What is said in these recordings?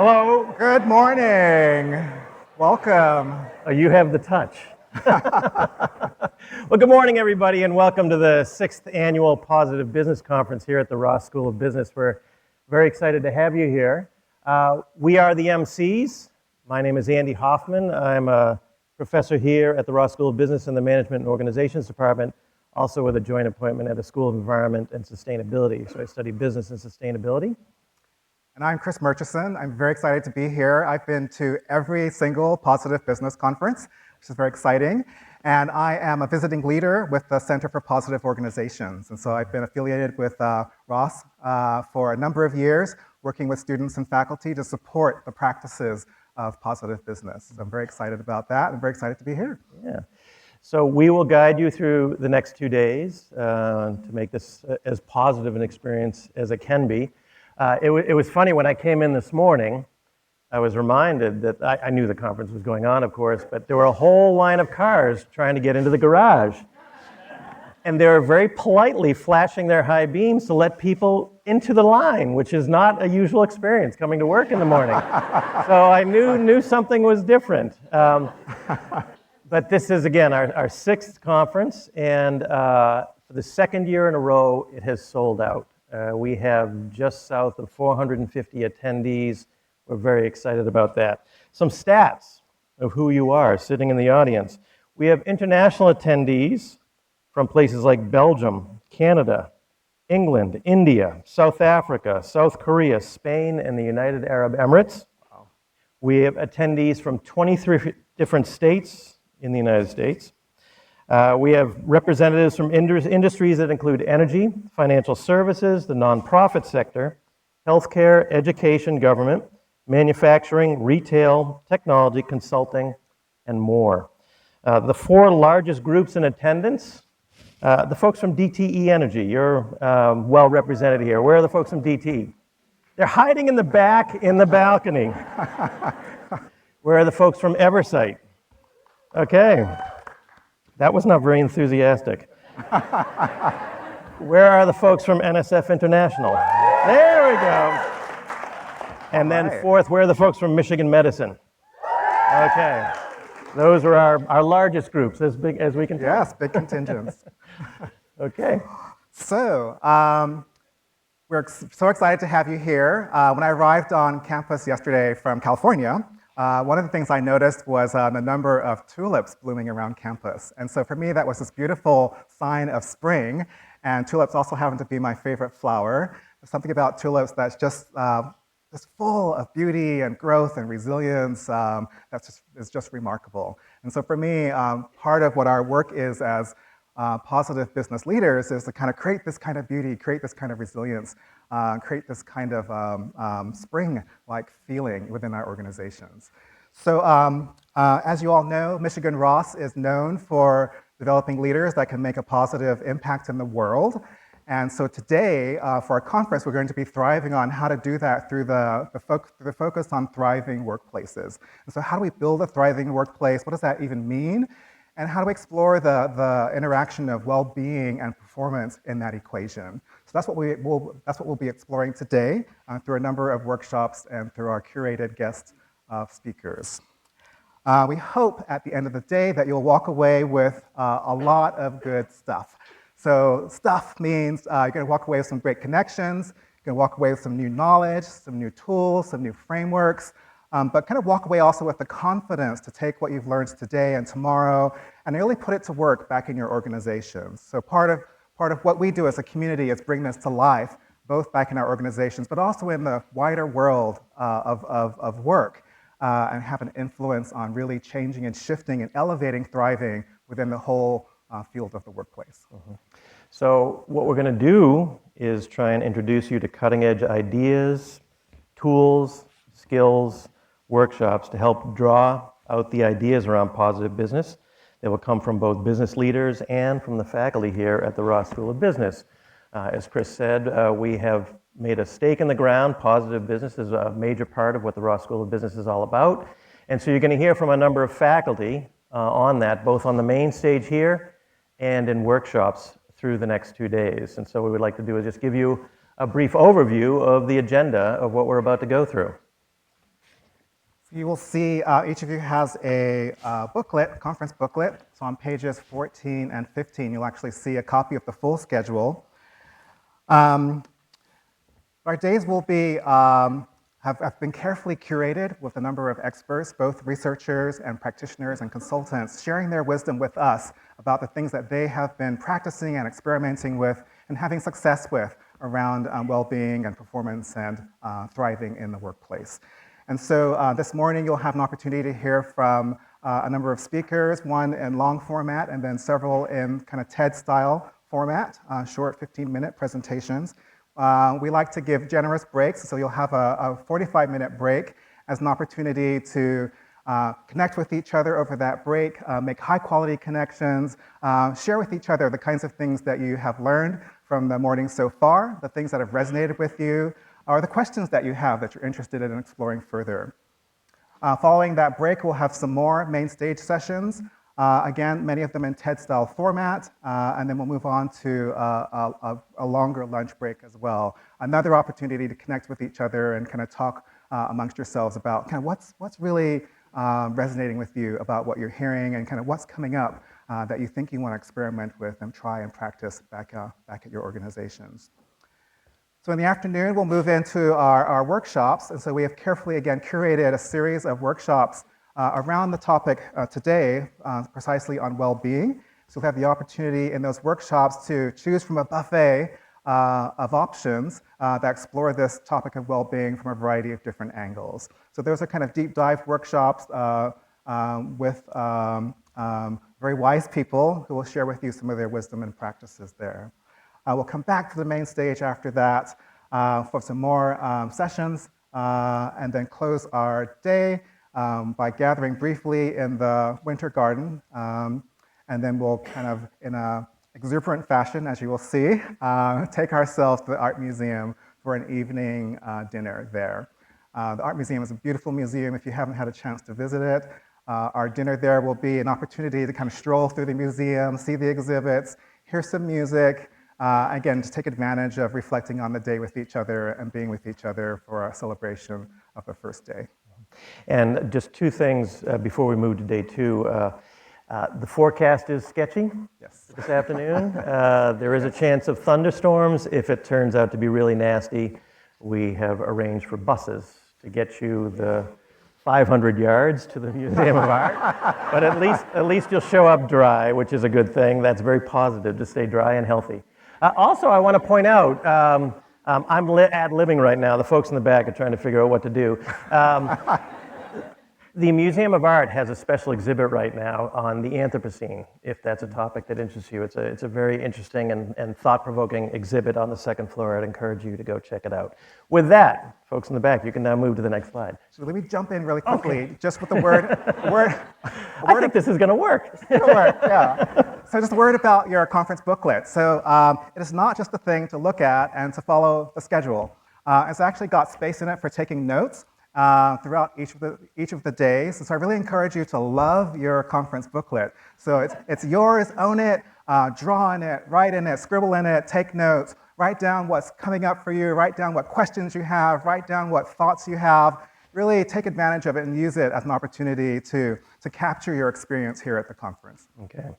Hello. Good morning. Welcome. Oh, you have the touch. Well, good morning, everybody, and welcome to the 6th Annual Positive Business Conference here at the Ross School of Business. We're very excited to have you here. We are the MCs. My name is Andy Hoffman. I'm a professor here at the Ross School of Business in the Management and Organizations Department, also with a joint appointment at the School of Environment and Sustainability. So I study business and sustainability. And I'm Chris Murchison. I'm very excited to be here. I've been to every single Positive Business Conference, which is very exciting. And I am a visiting leader with the Center for Positive Organizations. And so I've been affiliated with Ross for a number of years, working with students and faculty to support the practices of positive business. So I'm very excited about that. I'm very excited to be here. Yeah. So we will guide you through the next 2 days to make this as positive an experience as it can be. It was funny, when I came in this morning, I was reminded that I knew the conference was going on, of course, but there were a whole line of cars trying to get into the garage. And they were very politely flashing their high beams to let people into the line, which is not a usual experience coming to work in the morning. So I knew something was different. But this is, again, our 6th conference, and for the 2nd year in a row, it has sold out. We have just south of 450 attendees. We're very excited about that. Some stats of who you are sitting in the audience. We have international attendees from places like Belgium, Canada, England, India, South Africa, South Korea, Spain, and the United Arab Emirates. Wow. We have attendees from 23 different states in the United States. We have representatives from industries that include energy, financial services, the nonprofit sector, healthcare, education, government, manufacturing, retail, technology, consulting, and more. The 4 largest groups in attendance, the folks from DTE Energy, you're well represented here. Where are the folks from DTE? They're hiding in the back in the balcony. Where are the folks from Eversight? Okay. That was not very enthusiastic. Where are the folks from NSF International? There we go. And then 4th, where are the folks from Michigan Medicine? Okay. Those are our largest groups, as big as we can tell. Yes, big contingents. Okay. So, we're so excited to have you here. When I arrived on campus yesterday from California, one of the things I noticed was the number of tulips blooming around campus. And so for me, that was this beautiful sign of spring. And tulips also happen to be my favorite flower. There's something about tulips that's just full of beauty and growth and resilience is just remarkable. And so for me, part of what our work is as positive business leaders is to kind of create this kind of beauty, create this kind of resilience, create this kind of spring-like feeling within our organizations. So as you all know, Michigan Ross is known for developing leaders that can make a positive impact in the world. And so today, for our conference, we're going to be thriving on how to do that through the focus on thriving workplaces. And so how do we build a thriving workplace? What does that even mean? And how do we explore the interaction of well-being and performance in that equation? So that's what we'll be exploring today through a number of workshops and through our curated guest speakers. We hope at the end of the day that you'll walk away with a lot of good stuff. So stuff means you're going to walk away with some great connections, you're going to walk away with some new knowledge, some new tools, some new frameworks, but kind of walk away also with the confidence to take what you've learned today and tomorrow and really put it to work back in your organizations. So part of what we do as a community is bring this to life, both back in our organizations, but also in the wider world of work, and have an influence on really changing and shifting and elevating thriving within the whole field of the workplace. Mm-hmm. So what we're going to do is try and introduce you to cutting-edge ideas, tools, skills, workshops to help draw out the ideas around positive business. They will come from both business leaders and from the faculty here at the Ross School of Business. As Chris said, we have made a stake in the ground. Positive business is a major part of what the Ross School of Business is all about. And so you're going to hear from a number of faculty on that, both on the main stage here and in workshops through the next 2 days. And so what we'd like to do is just give you a brief overview of the agenda of what we're about to go through. You will see each of you has a booklet, conference booklet. So on pages 14 and 15, you'll actually see a copy of the full schedule. Our days will be, have been carefully curated with a number of experts, both researchers and practitioners and consultants, sharing their wisdom with us about the things that they have been practicing and experimenting with and having success with around well-being and performance and thriving in the workplace. And so this morning you'll have an opportunity to hear from a number of speakers, one in long format and then several in kind of TED-style format, short 15-minute presentations. We like to give generous breaks, so you'll have a 45-minute break as an opportunity to connect with each other over that break, make high-quality connections, share with each other the kinds of things that you have learned from the morning so far, the things that have resonated with you, or the questions that you have that you're interested in exploring further. Following that break, we'll have some more main stage sessions. Again, many of them in TED-style format, and then we'll move on to a longer lunch break as well. Another opportunity to connect with each other and kind of talk amongst yourselves about kind of what's really resonating with you about what you're hearing and kind of what's coming up that you think you want to experiment with and try and practice back at your organizations. So in the afternoon, we'll move into our workshops, and so we have carefully, again, curated a series of workshops around the topic today, precisely on well-being. So we'll have the opportunity in those workshops to choose from a buffet of options that explore this topic of well-being from a variety of different angles. So those are kind of deep dive workshops with very wise people who will share with you some of their wisdom and practices there. We'll come back to the main stage after that for some more sessions and then close our day by gathering briefly in the Winter Garden. And then we'll kind of, in an exuberant fashion, as you will see, take ourselves to the Art Museum for an evening dinner there. The Art Museum is a beautiful museum if you haven't had a chance to visit it. Our dinner there will be an opportunity to kind of stroll through the museum, see the exhibits, hear some music, again, to take advantage of reflecting on the day with each other and being with each other for a celebration of the first day. And just two things before we move to day two. The forecast is sketchy this afternoon. There is a chance of thunderstorms. If it turns out to be really nasty, we have arranged for buses to get you the 500 yards to the Museum of Art. But at least you'll show up dry, which is a good thing. That's very positive, to stay dry and healthy. Also, I want to point out, I'm ad-libbing right now. The folks in the back are trying to figure out what to do. The Museum of Art has a special exhibit right now on the Anthropocene, if that's a topic that interests you. It's a very interesting and thought-provoking exhibit on the second floor. I'd encourage you to go check it out. With that, folks in the back, you can now move to the next slide. So let me jump in really quickly, just with the word. I think this is going to work. It's going to work, yeah. So just a word about your conference booklet. So it is not just a thing to look at and to follow the schedule. It's actually got space in it for taking notes throughout each of the days. And so I really encourage you to love your conference booklet. So it's yours, own it, draw in it, write in it, scribble in it, take notes, write down what's coming up for you, write down what questions you have, write down what thoughts you have. Really take advantage of it and use it as an opportunity to capture your experience here at the conference. Okay.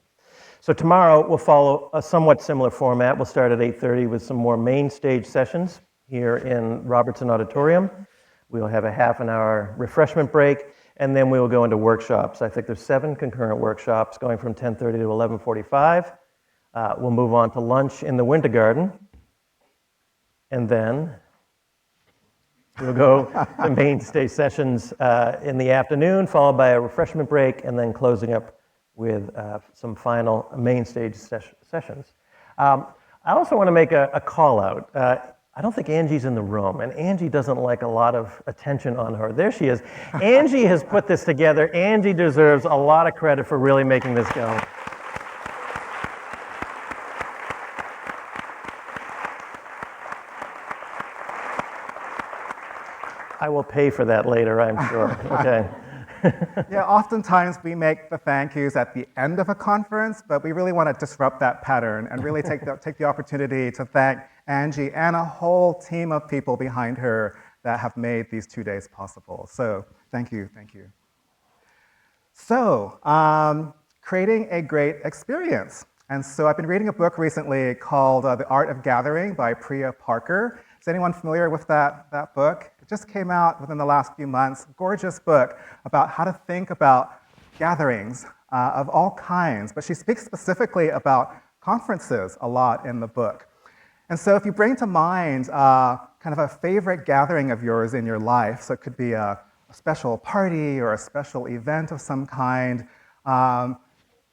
So tomorrow we'll follow a somewhat similar format. We'll start at 8:30 with some more main stage sessions here in Robertson Auditorium. We'll have a half an hour refreshment break, and then we will go into workshops. I think there's 7 concurrent workshops going from 10:30 to 11:45. We'll move on to lunch in the Winter Garden, and then we'll go to main stage sessions in the afternoon, followed by a refreshment break, and then closing up with some final main stage sessions. I also want to make a call out. I don't think Angie's in the room, and Angie doesn't like a lot of attention on her. There she is. Angie has put this together. Angie deserves a lot of credit for really making this go. I will pay for that later, I'm sure. Okay. Yeah, oftentimes we make the thank yous at the end of a conference, but we really want to disrupt that pattern and really take the opportunity to thank Angie and a whole team of people behind her that have made these 2 days possible. So thank you, thank you. So, creating a great experience. And so I've been reading a book recently called The Art of Gathering by Priya Parker. Is anyone familiar with that book? It just came out within the last few months. Gorgeous book about how to think about gatherings of all kinds. But she speaks specifically about conferences a lot in the book. And so if you bring to mind kind of a favorite gathering of yours in your life, so it could be a special party or a special event of some kind,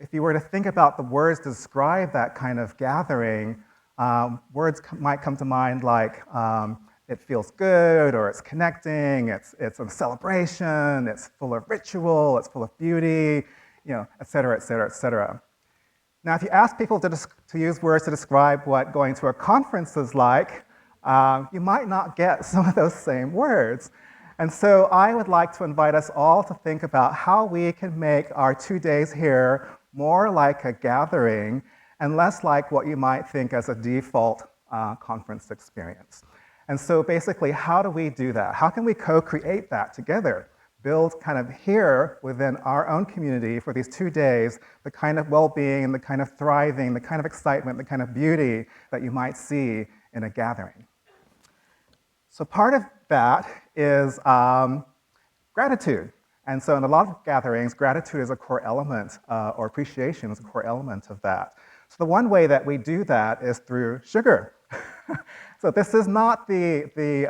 if you were to think about the words to describe that kind of gathering, words might come to mind like it feels good, or it's connecting, it's a celebration, it's full of ritual, it's full of beauty, et cetera, et cetera, et cetera. Now, if you ask people to use words to describe what going to a conference is like, you might not get some of those same words. And so I would like to invite us all to think about how we can make our 2 days here more like a gathering and less like what you might think as a default conference experience. And so basically, how do we do that? How can we co-create that together? Build kind of here within our own community for these 2 days the kind of well-being, the kind of thriving, the kind of excitement, the kind of beauty that you might see in a gathering. So part of that is gratitude. And so in a lot of gatherings, gratitude is a core element, or appreciation is a core element of that. So the one way that we do that is through sugar. So this is not the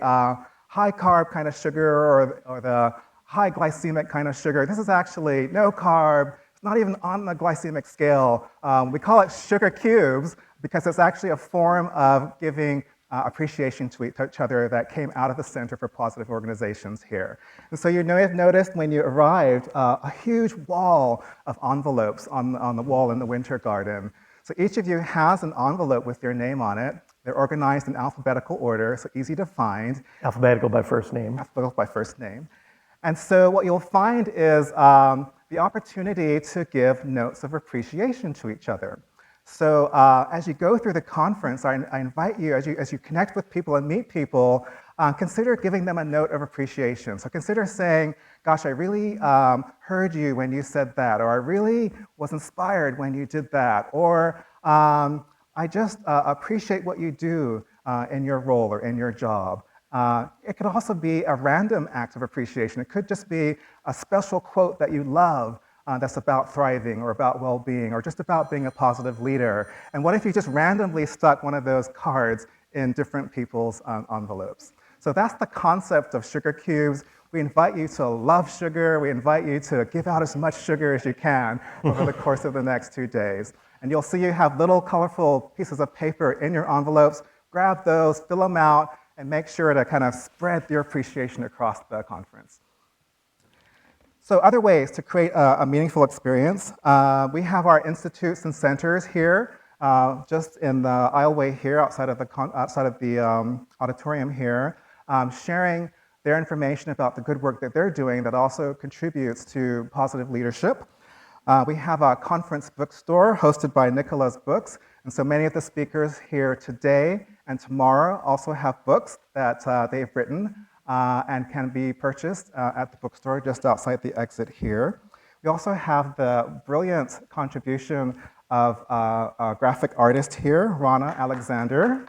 high-carb kind of sugar or the high glycemic kind of sugar. This is actually no carb. It's not even on the glycemic scale. We call it sugar cubes because it's actually a form of giving appreciation to each other that came out of the Center for Positive Organizations here. And so you may have noticed when you arrived a huge wall of envelopes on the wall in the Winter Garden. So each of you has an envelope with your name on it. They're organized in alphabetical order, so easy to find. Alphabetical by first name. Alphabetical by first name. And so what you'll find is the opportunity to give notes of appreciation to each other. So as you go through the conference, I invite you, as you connect with people and meet people, consider giving them a note of appreciation. So consider saying, gosh, I really heard you when you said that, or I really was inspired when you did that, or I just appreciate what you do in your role or in your job. It could also be a random act of appreciation. It could just be a special quote that you love that's about thriving or about well-being or just about being a positive leader. And what if you just randomly stuck one of those cards in different people's envelopes? So that's the concept of sugar cubes. We invite you to love sugar. We invite you to give out as much sugar as you can over the course of the next 2 days. And you'll see you have little colorful pieces of paper in your envelopes. Grab those, fill them out, and make sure to kind of spread your appreciation across the conference. So other ways to create a meaningful experience. We have our institutes and centers here, just in the aisleway here outside of the auditorium here, sharing their information about the good work that they're doing that also contributes to positive leadership. We have a conference bookstore hosted by Nicola's Books, and so many of the speakers here today and tomorrow also have books that they've written and can be purchased at the bookstore just outside the exit here. We also have the brilliant contribution of a graphic artist here, Rana Alexander.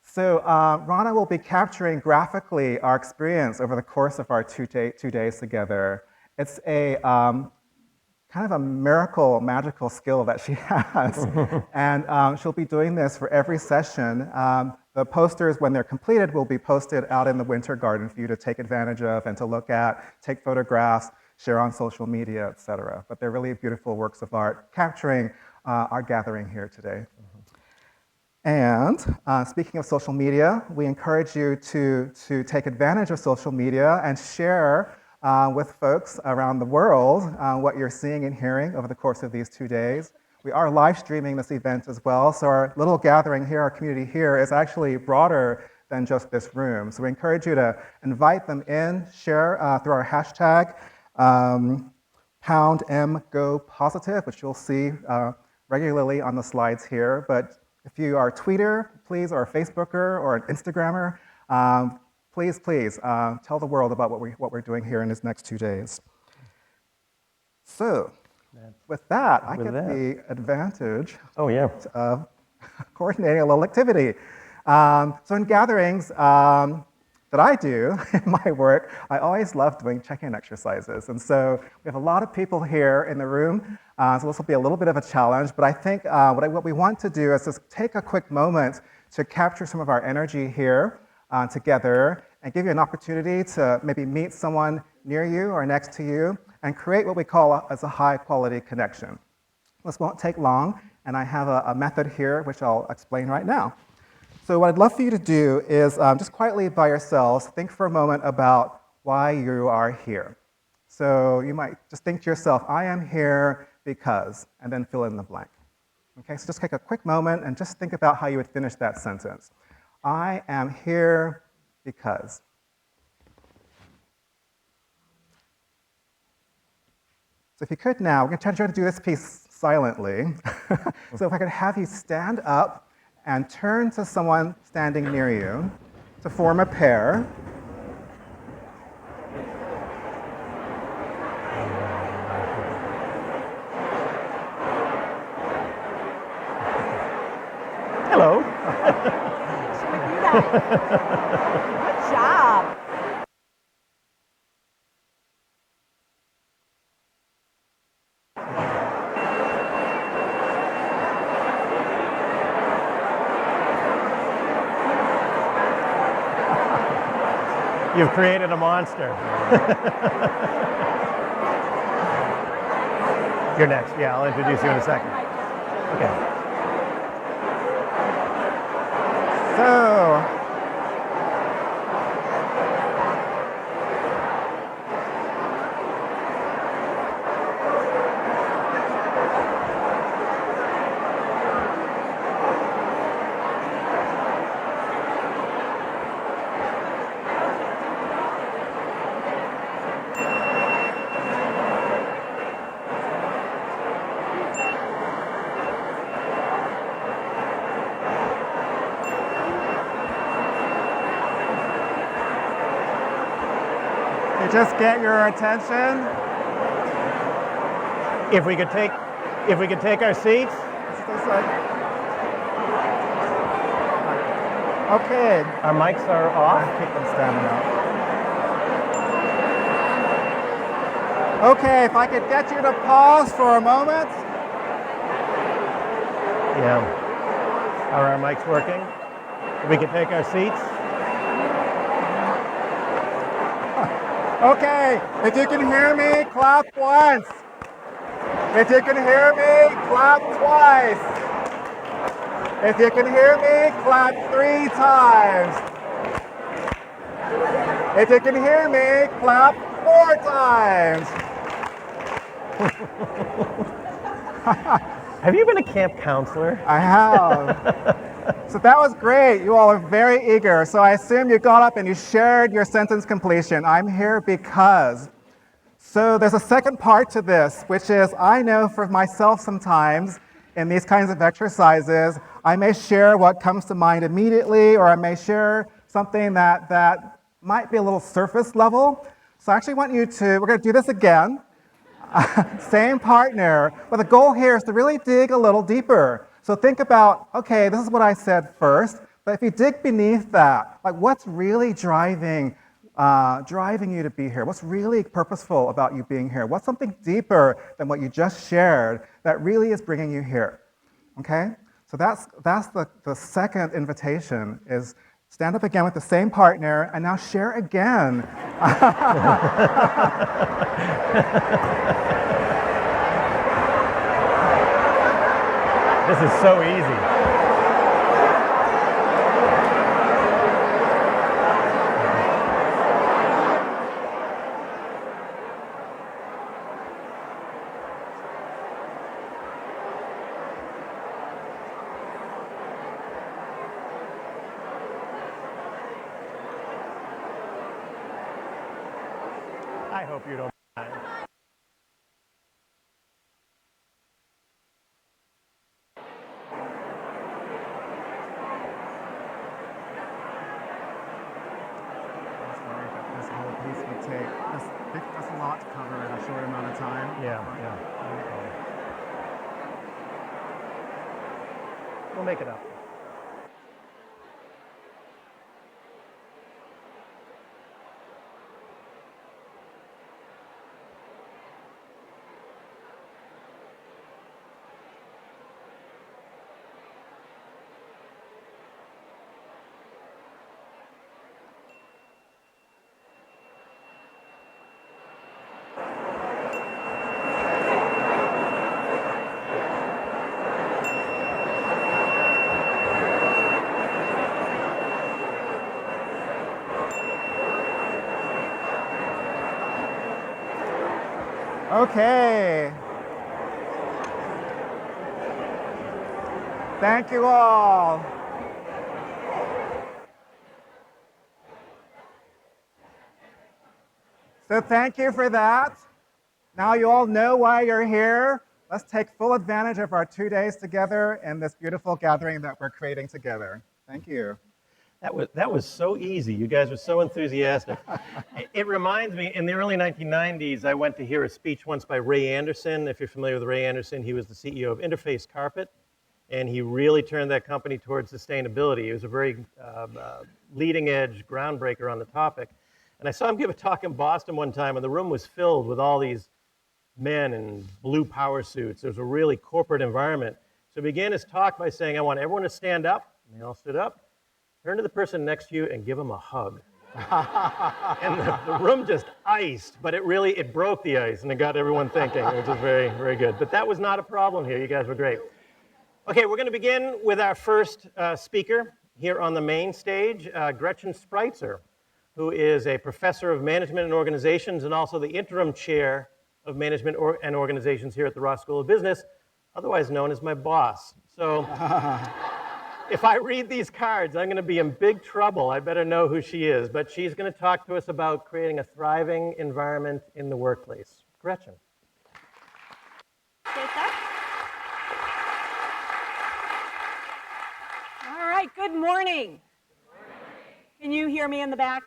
So Rana will be capturing graphically our experience over the course of our 2 days together. It's a kind of a miracle, magical skill that she has. And she'll be doing this for every session. The posters, when they're completed, will be posted out in the Winter Garden for you to take advantage of and to look at, take photographs, share on social media, et cetera. But they're really beautiful works of art capturing our gathering here today. And speaking of social media, we encourage you to take advantage of social media and share with folks around the world what you're seeing and hearing over the course of these 2 days. We are live streaming this event as well, so our little gathering here, our community here, is actually broader than just this room. So we encourage you to invite them in, share through our hashtag, #MGoPositive, which you'll see regularly on the slides here. But If you are a tweeter, please, or a Facebooker, or an Instagrammer, please tell the world about what we're doing here in these next 2 days. So, with that, I get the advantage of coordinating a little activity. So in gatherings that I do in my work, I always love doing check-in exercises. And so we have a lot of people here in the room, so this will be a little bit of a challenge, but I think what we want to do is just take a quick moment to capture some of our energy here together and give you an opportunity to maybe meet someone near you or next to you and create what we call as a high-quality connection. This won't take long, and I have a method here which I'll explain right now. So what I'd love for you to do is just quietly by yourselves, think for a moment about why you are here. So you might just think to yourself, I am here because, and then fill in the blank. Okay, so just take a quick moment and just think about how you would finish that sentence. I am here because. So if you could now, we're going to try to do this piece silently. So if I could have you stand up and turn to someone standing near you to form a pair. Hello. Good job. You've created a monster. You're next. Yeah, I'll introduce you in a second. Okay. So, just get your attention. If we could take our seats. Okay. Our mics are off. Keep them standing up. Okay, if I could get you to pause for a moment. Yeah. Are our mics working? If we could take our seats. Okay, if you can hear me, clap once. If you can hear me, clap twice. If you can hear me, clap 3 times. If you can hear me, clap 4 times. Have you been a camp counselor? I have. So that was great. You all are very eager. So I assume you got up and you shared your sentence completion. I'm here because. So there's a second part to this, which is I know for myself sometimes in these kinds of exercises, I may share what comes to mind immediately, or I may share something that might be a little surface level. So I actually want you to, we're going to do this again. Same partner, but the goal here is to really dig a little deeper. So think about, okay, this is what I said first, but if you dig beneath that, like what's really driving you to be here? What's really purposeful about you being here? What's something deeper than what you just shared that really is bringing you here? Okay, so that's the second invitation is stand up again with the same partner and now share again. This is so easy. I hope you don't mind. That's a lot to cover in a short amount of time. Yeah. We'll make it up. Okay. Thank you all. So thank you for that. Now you all know why you're here. Let's take full advantage of our 2 days together and this beautiful gathering that we're creating together. Thank you. That was so easy. You guys were so enthusiastic. It reminds me, in the early 1990s, I went to hear a speech once by Ray Anderson. If you're familiar with Ray Anderson, he was the CEO of Interface Carpet, and he really turned that company towards sustainability. He was a very leading edge groundbreaker on the topic. And I saw him give a talk in Boston one time, and the room was filled with all these men in blue power suits. There was a really corporate environment. So he began his talk by saying, I want everyone to stand up. And they all stood up. Turn to the person next to you and give them a hug. And the room just iced, but it broke the ice and it got everyone thinking, which is very, very good. But that was not a problem here. You guys were great. Okay, we're going to begin with our first speaker here on the main stage, Gretchen Spreitzer, who is a professor of management and organizations and also the interim chair of management and organizations here at the Ross School of Business, otherwise known as my boss. So if I read these cards, I'm going to be in big trouble. I better know who she is. But she's going to talk to us about creating a thriving environment in the workplace. Gretchen. All right, good morning. Can you hear me in the back?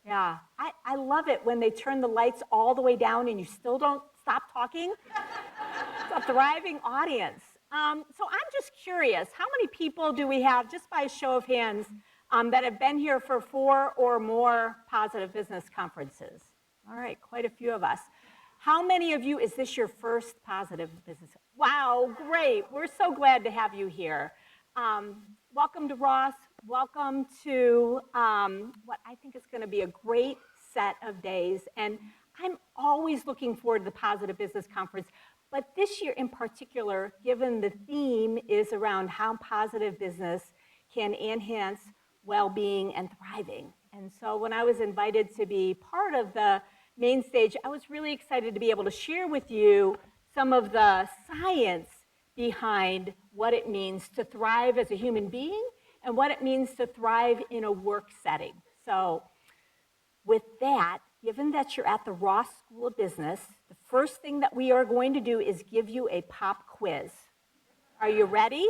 Yeah, I love it when they turn the lights all the way down and you still don't stop talking. It's a thriving audience. So I'm just curious, how many people do we have, just by a show of hands, that have been here for 4 or more positive business conferences? All right, quite a few of us. How many of you, is this your first positive business? Wow, great. We're so glad to have you here. Welcome to Ross. Welcome to what I think is going to be a great set of days. And I'm always looking forward to the Positive Business Conference. But this year in particular, given the theme is around how positive business can enhance well-being and thriving. And so when I was invited to be part of the main stage, I was really excited to be able to share with you some of the science behind what it means to thrive as a human being and what it means to thrive in a work setting. So with that, given that you're at the Ross School of Business, the first thing that we are going to do is give you a pop quiz. Are you ready?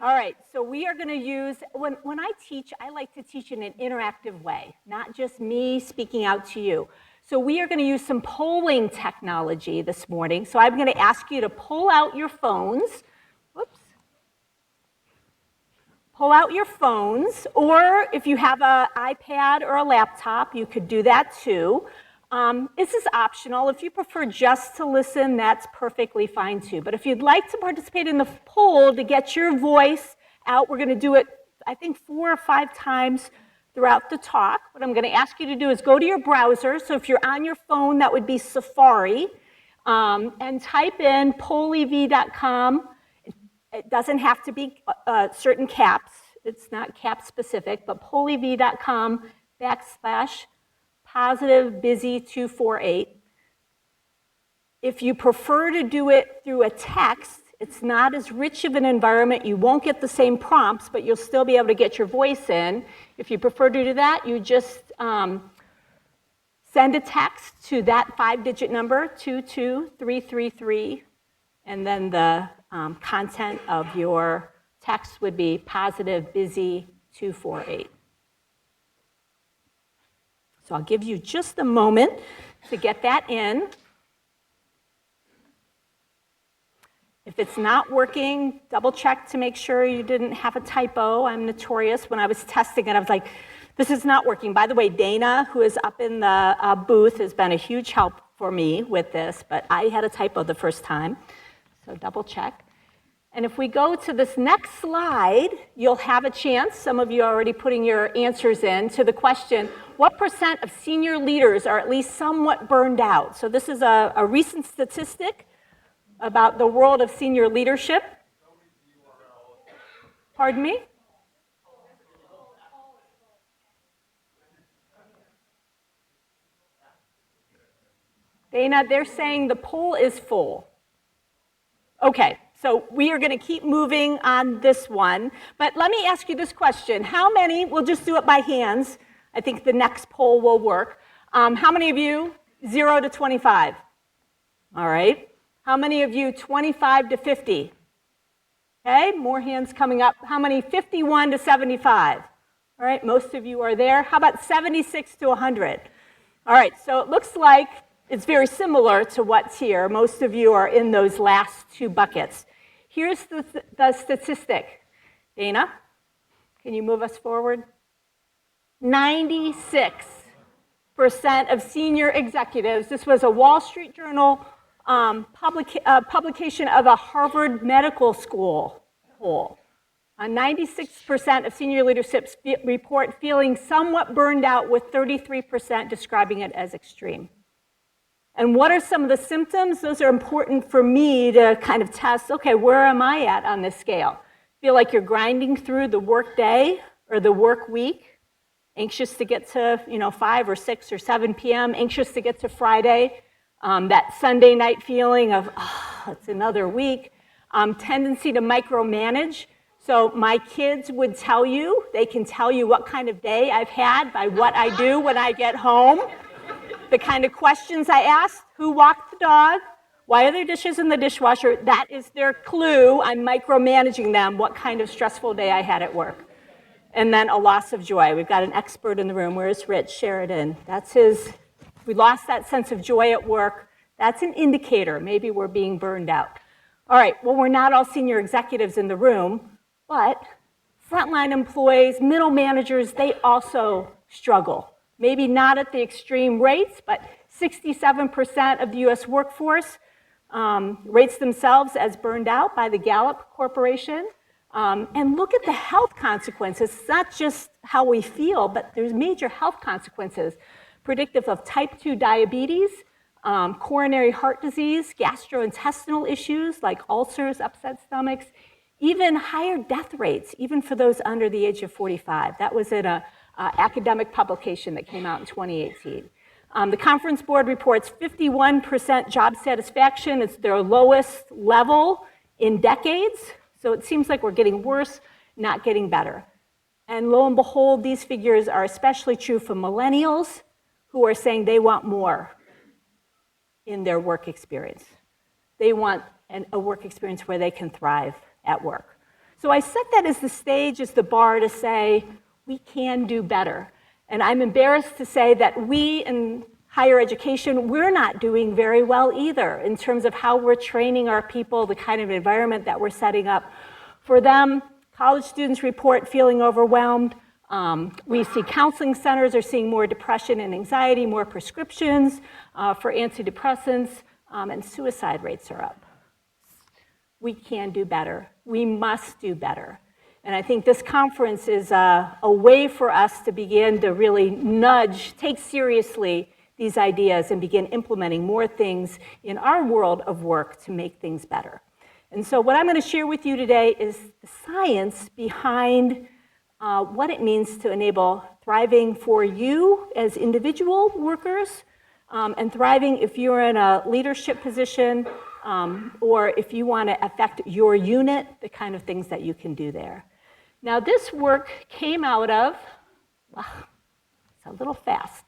All right, so we are going to use, when I teach, I like to teach in an interactive way, not just me speaking out to you. So we are going to use some polling technology this morning. So I'm going to ask you to pull out your phones. Whoops. Pull out your phones, or if you have an iPad or a laptop, you could do that too. This is optional. If you prefer just to listen, that's perfectly fine too. But if you'd like to participate in the poll to get your voice out, we're going to do it, I think, 4 or 5 times throughout the talk. What I'm going to ask you to do is go to your browser. So if you're on your phone, that would be Safari, and type in pollev.com. It doesn't have to be certain caps. It's not cap specific, but pollev.com/positivebusy248. If you prefer to do it through a text, it's not as rich of an environment. You won't get the same prompts, but you'll still be able to get your voice in. If you prefer to do that, you just send a text to that 5-digit number, 22333, and then the content of your text would be positivebusy248. So I'll give you just a moment to get that in. If it's not working, double check to make sure you didn't have a typo. I'm notorious. When I was testing it, I was like, this is not working. By the way, Dana, who is up in the booth, has been a huge help for me with this, but I had a typo the first time, so double check. And if we go to this next slide, you'll have a chance, some of you are already putting your answers in, to the question, what % of senior leaders are at least somewhat burned out? So this is a recent statistic about the world of senior leadership. Pardon me? Dana, they're saying the poll is full. Okay, so we are going to keep moving on this one. But let me ask you this question. How many, we'll just do it by hands. I think the next poll will work. How many of you, 0 to 25? All right. How many of you, 25 to 50? Okay, more hands coming up. How many, 51 to 75? All right, most of you are there. How about 76 to 100? All right, so it looks like it's very similar to what's here. Most of you are in those last two buckets. Here's the statistic. Dana, can you move us forward? 96% of senior executives, this was a Wall Street Journal publication of a Harvard Medical School poll. 96% of senior leadership report feeling somewhat burned out, with 33% describing it as extreme. And what are some of the symptoms? Those are important for me to kind of test, okay, where am I at on this scale? Feel like you're grinding through the work day or the work week, anxious to get to 5 or 6 or 7 p.m., anxious to get to Friday, that Sunday night feeling of, it's another week, tendency to micromanage. So my kids would tell you, they can tell you what kind of day I've had by what I do when I get home. The kind of questions I ask, who walked the dog? Why are there dishes in the dishwasher? That is their clue. I'm micromanaging them, what kind of stressful day I had at work. And then a loss of joy. We've got an expert in the room. Where's Rich Sheridan? That's his, we lost that sense of joy at work. That's an indicator. Maybe we're being burned out. All right, well, we're not all senior executives in the room, but frontline employees, middle managers, they also struggle. Maybe not at the extreme rates, but 67% of the US workforce rates themselves as burned out by the Gallup Corporation. And look at the health consequences. It's not just how we feel, but there's major health consequences predictive of type 2 diabetes, coronary heart disease, gastrointestinal issues like ulcers, upset stomachs, even higher death rates, even for those under the age of 45. That was in an academic publication that came out in 2018. The Conference Board reports 51% job satisfaction. It's their lowest level in decades. So it seems like we're getting worse, not getting better. And lo and behold, these figures are especially true for millennials who are saying they want more in their work experience. They want a work experience where they can thrive at work. So I set that as the stage, as the bar to say, we can do better. And I'm embarrassed to say that we in higher education, we're not doing very well either in terms of how we're training our people, the kind of environment that we're setting up for them. College students report feeling overwhelmed. We see counseling centers are seeing more depression and anxiety, more prescriptions for antidepressants, and suicide rates are up. We can do better. We must do better. And I think this conference is a way for us to begin to really nudge, take seriously these ideas and begin implementing more things in our world of work to make things better. And so what I'm going to share with you today is the science behind what it means to enable thriving for you as individual workers, and thriving if you're in a leadership position, or if you want to affect your unit, the kind of things that you can do there. Now this work came out of, wow, it's a little fast.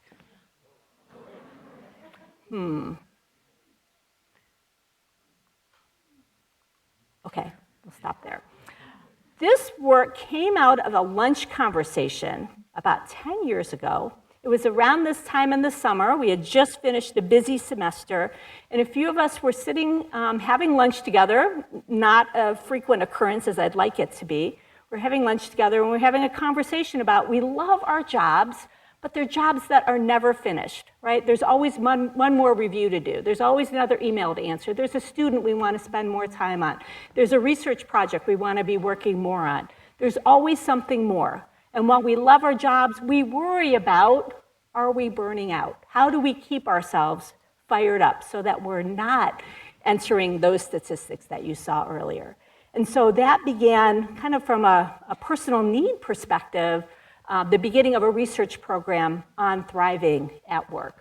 Okay, we'll stop there. This work came out of a lunch conversation about 10 years ago. It was around this time in the summer. We had just finished a busy semester, and a few of us were sitting having lunch together, not a frequent occurrence as I'd like it to be. We're having lunch together, and we're having a conversation about we love our jobs, but they're jobs that are never finished, right? There's always one more review to do. There's always another email to answer. There's a student we want to spend more time on. There's a research project we want to be working more on. There's always something more. And while we love our jobs, we worry about, are we burning out? How do we keep ourselves fired up so that we're not entering those statistics that you saw earlier? And so that began kind of from a personal need perspective, the beginning of a research program on thriving at work.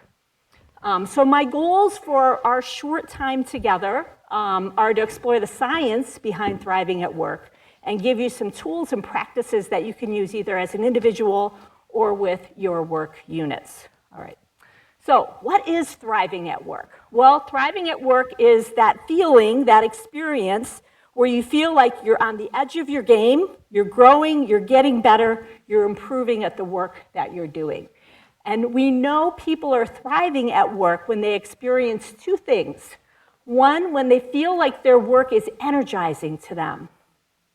So my goals for our short time together are to explore the science behind thriving at work and give you some tools and practices that you can use either as an individual or with your work units. All right. So what is thriving at work? Well, thriving at work is that feeling, that experience where you feel like you're on the edge of your game, you're growing, you're getting better, you're improving at the work that you're doing. And we know people are thriving at work when they experience two things. One, when they feel like their work is energizing to them,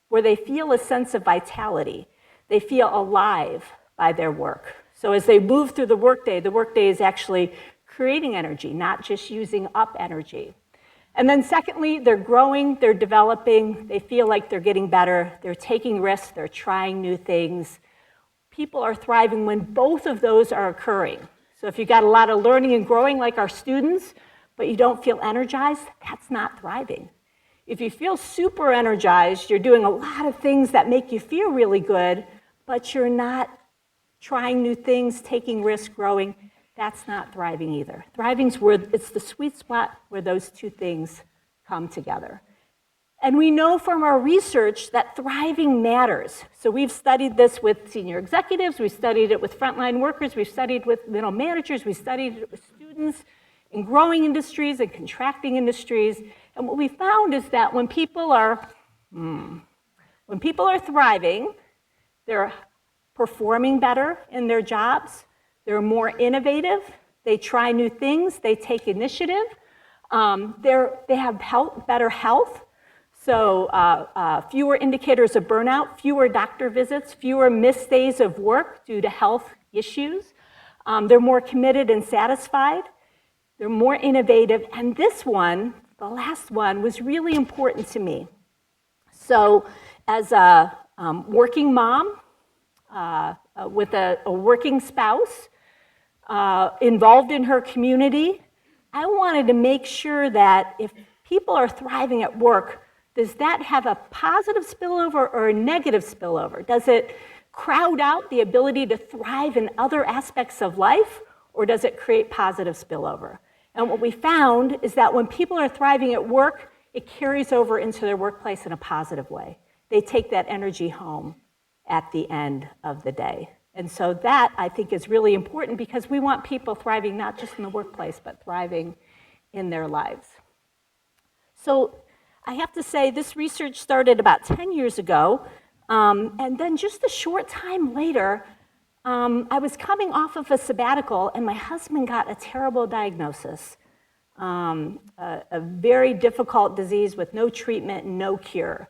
where they feel a sense of vitality. They feel alive by their work. So as they move through the workday is actually creating energy, not just using up energy. And then secondly, they're growing, they're developing, they feel like they're getting better, they're taking risks, they're trying new things. People are thriving when both of those are occurring. So if you got a lot of learning and growing like our students, but you don't feel energized, that's not thriving. If you feel super energized, you're doing a lot of things that make you feel really good, but you're not trying new things, taking risks, growing, that's not thriving either. Thriving's where it's the sweet spot where those two things come together. And we know from our research that thriving matters. So we've studied this with senior executives, we've studied it with frontline workers, we've studied with middle managers, we've studied it with students in growing industries and contracting industries. And what we found is that when people are thriving, they're performing better in their jobs, they're more innovative, they try new things, they take initiative, they have better health, so fewer indicators of burnout, fewer doctor visits, fewer missed days of work due to health issues. They're more committed and satisfied, they're more innovative, and this one, the last one, was really important to me. So as a working mom with a working spouse involved in her community, I wanted to make sure that if people are thriving at work, does that have a positive spillover or a negative spillover? Does it crowd out the ability to thrive in other aspects of life, or does it create positive spillover? And what we found is that when people are thriving at work, it carries over into their workplace in a positive way. They take that energy home at the end of the day. And so that, I think, is really important because we want people thriving not just in the workplace, but thriving in their lives. So I have to say, this research started about 10 years ago, and then just a short time later, I was coming off of a sabbatical, and my husband got a terrible diagnosis, a very difficult disease with no treatment and no cure.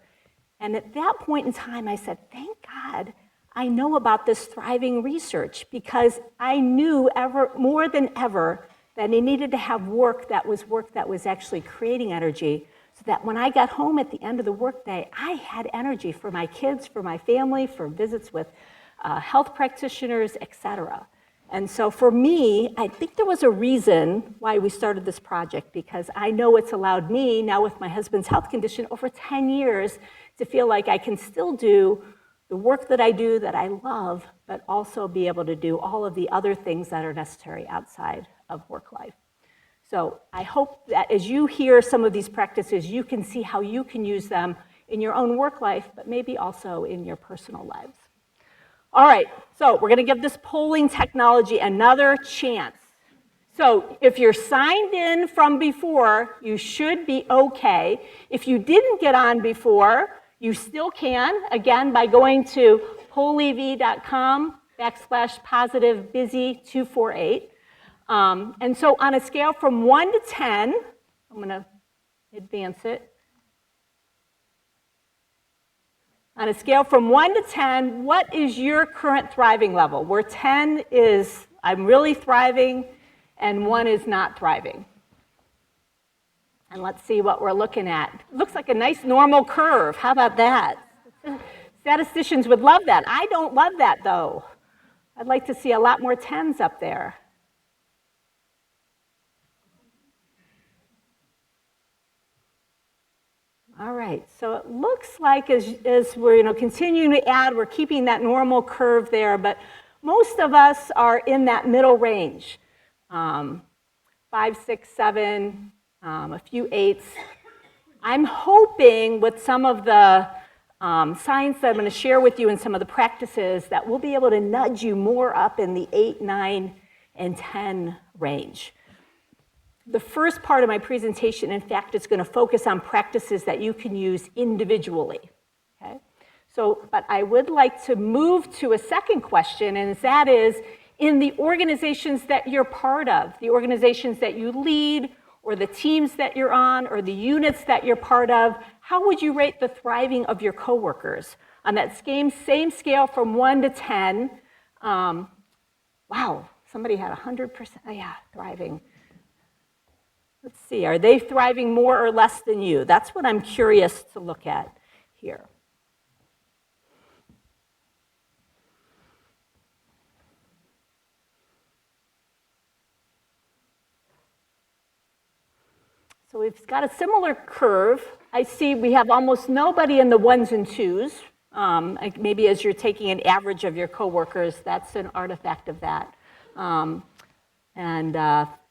And at that point in time, I said, thank God I know about this thriving research, because I knew more than ever that I needed to have work that was actually creating energy, so that when I got home at the end of the workday, I had energy for my kids, for my family, for visits with health practitioners, etc. And so for me, I think there was a reason why we started this project, because I know it's allowed me, now with my husband's health condition, over 10 years to feel like I can still do the work that I do that I love, but also be able to do all of the other things that are necessary outside of work life. So I hope that as you hear some of these practices, you can see how you can use them in your own work life, but maybe also in your personal lives. All right, so we're gonna give this polling technology another chance. So if you're signed in from before, you should be okay. If you didn't get on before, you still can, again, by going to pollev.com/. /positive busy 248. And so on a scale from 1 to 10, I'm going to advance it. On a scale from 1 to 10, what is your current thriving level? Where 10 is I'm really thriving and 1 is not thriving. And let's see what we're looking at. It looks like a nice normal curve. How about that? Statisticians would love that. I don't love that, though. I'd like to see a lot more 10s up there. All right, so it looks like as we're continuing to add, we're keeping that normal curve there, but most of us are in that middle range. 5, 6, 7, a few 8s. I'm hoping with some of the science that I'm going to share with you and some of the practices that we'll be able to nudge you more up in the 8, 9, and 10 range. The first part of my presentation, in fact, is going to focus on practices that you can use individually. Okay? But I would like to move to a second question, and that is, in the organizations that you're part of, the organizations that you lead, or the teams that you're on, or the units that you're part of, how would you rate the thriving of your coworkers? On that same scale from 1 to 10, wow, somebody had 100%, yeah, thriving. Let's see, are they thriving more or less than you? That's what I'm curious to look at here. So we've got a similar curve. I see we have almost nobody in the 1s and 2s. Maybe as you're taking an average of your coworkers, that's an artifact of that.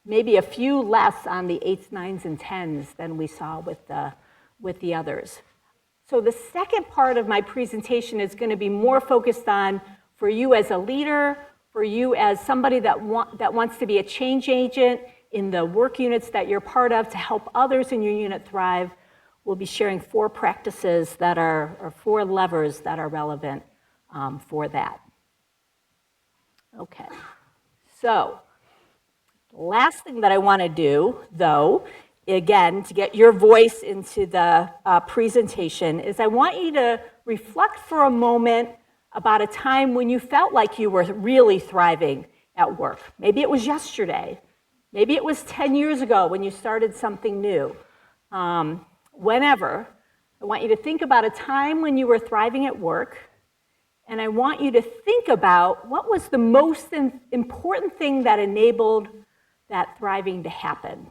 Maybe a few less on the 8s, 9s, and 10s than we saw with the others. So the second part of my presentation is going to be more focused on, for you as a leader, for you as somebody that wants to be a change agent in the work units that you're part of to help others in your unit thrive. We'll be sharing 4 practices that or 4 levers that are relevant for that. Okay, so last thing that I want to do, though, again, to get your voice into the presentation, is I want you to reflect for a moment about a time when you felt like you were really thriving at work. Maybe it was yesterday. Maybe it was 10 years ago when you started something new. Whenever, I want you to think about a time when you were thriving at work, and I want you to think about what was the most important thing that enabled that thriving to happen.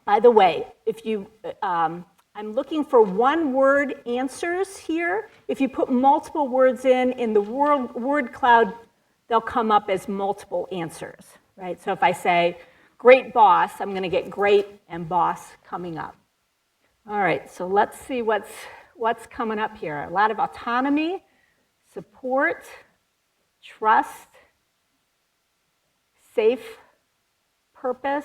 By the way, if you, I'm looking for one-word answers here. If you put multiple words in the word cloud, they'll come up as multiple answers, right? So if I say great boss, I'm going to get great and boss coming up. All right, so let's see what's coming up here. A lot of autonomy, support, trust, safe, purpose,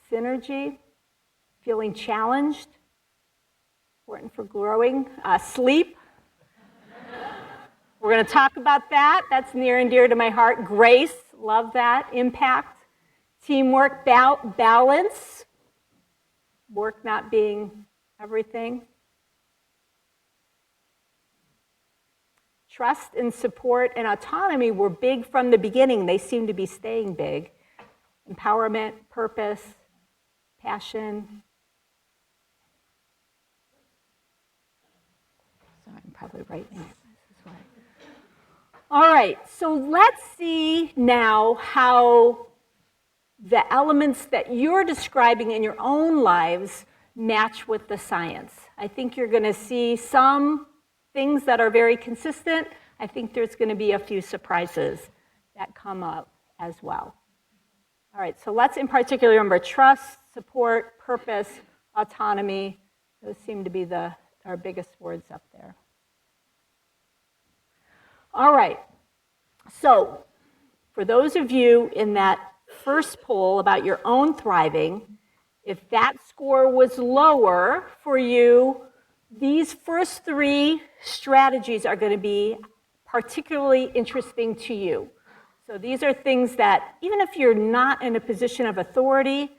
synergy, feeling challenged, important for growing, sleep. We're going to talk about that. That's near and dear to my heart. Grace, love that. Impact, teamwork, balance, work not being everything. Trust and support and autonomy were big from the beginning. They seem to be staying big. Empowerment, purpose, passion. Sorry, I'm probably writing this way. All right, so let's see now how the elements that you're describing in your own lives match with the science. I think you're going to see some things that are very consistent. I think there's going to be a few surprises that come up as well. All right, so let's in particular remember trust, support, purpose, autonomy. Those seem to be our biggest words up there. All right, so for those of you in that first poll about your own thriving, If that score was lower for you, these first 3 strategies are going to be particularly interesting to you. So these are things that, even if you're not in a position of authority,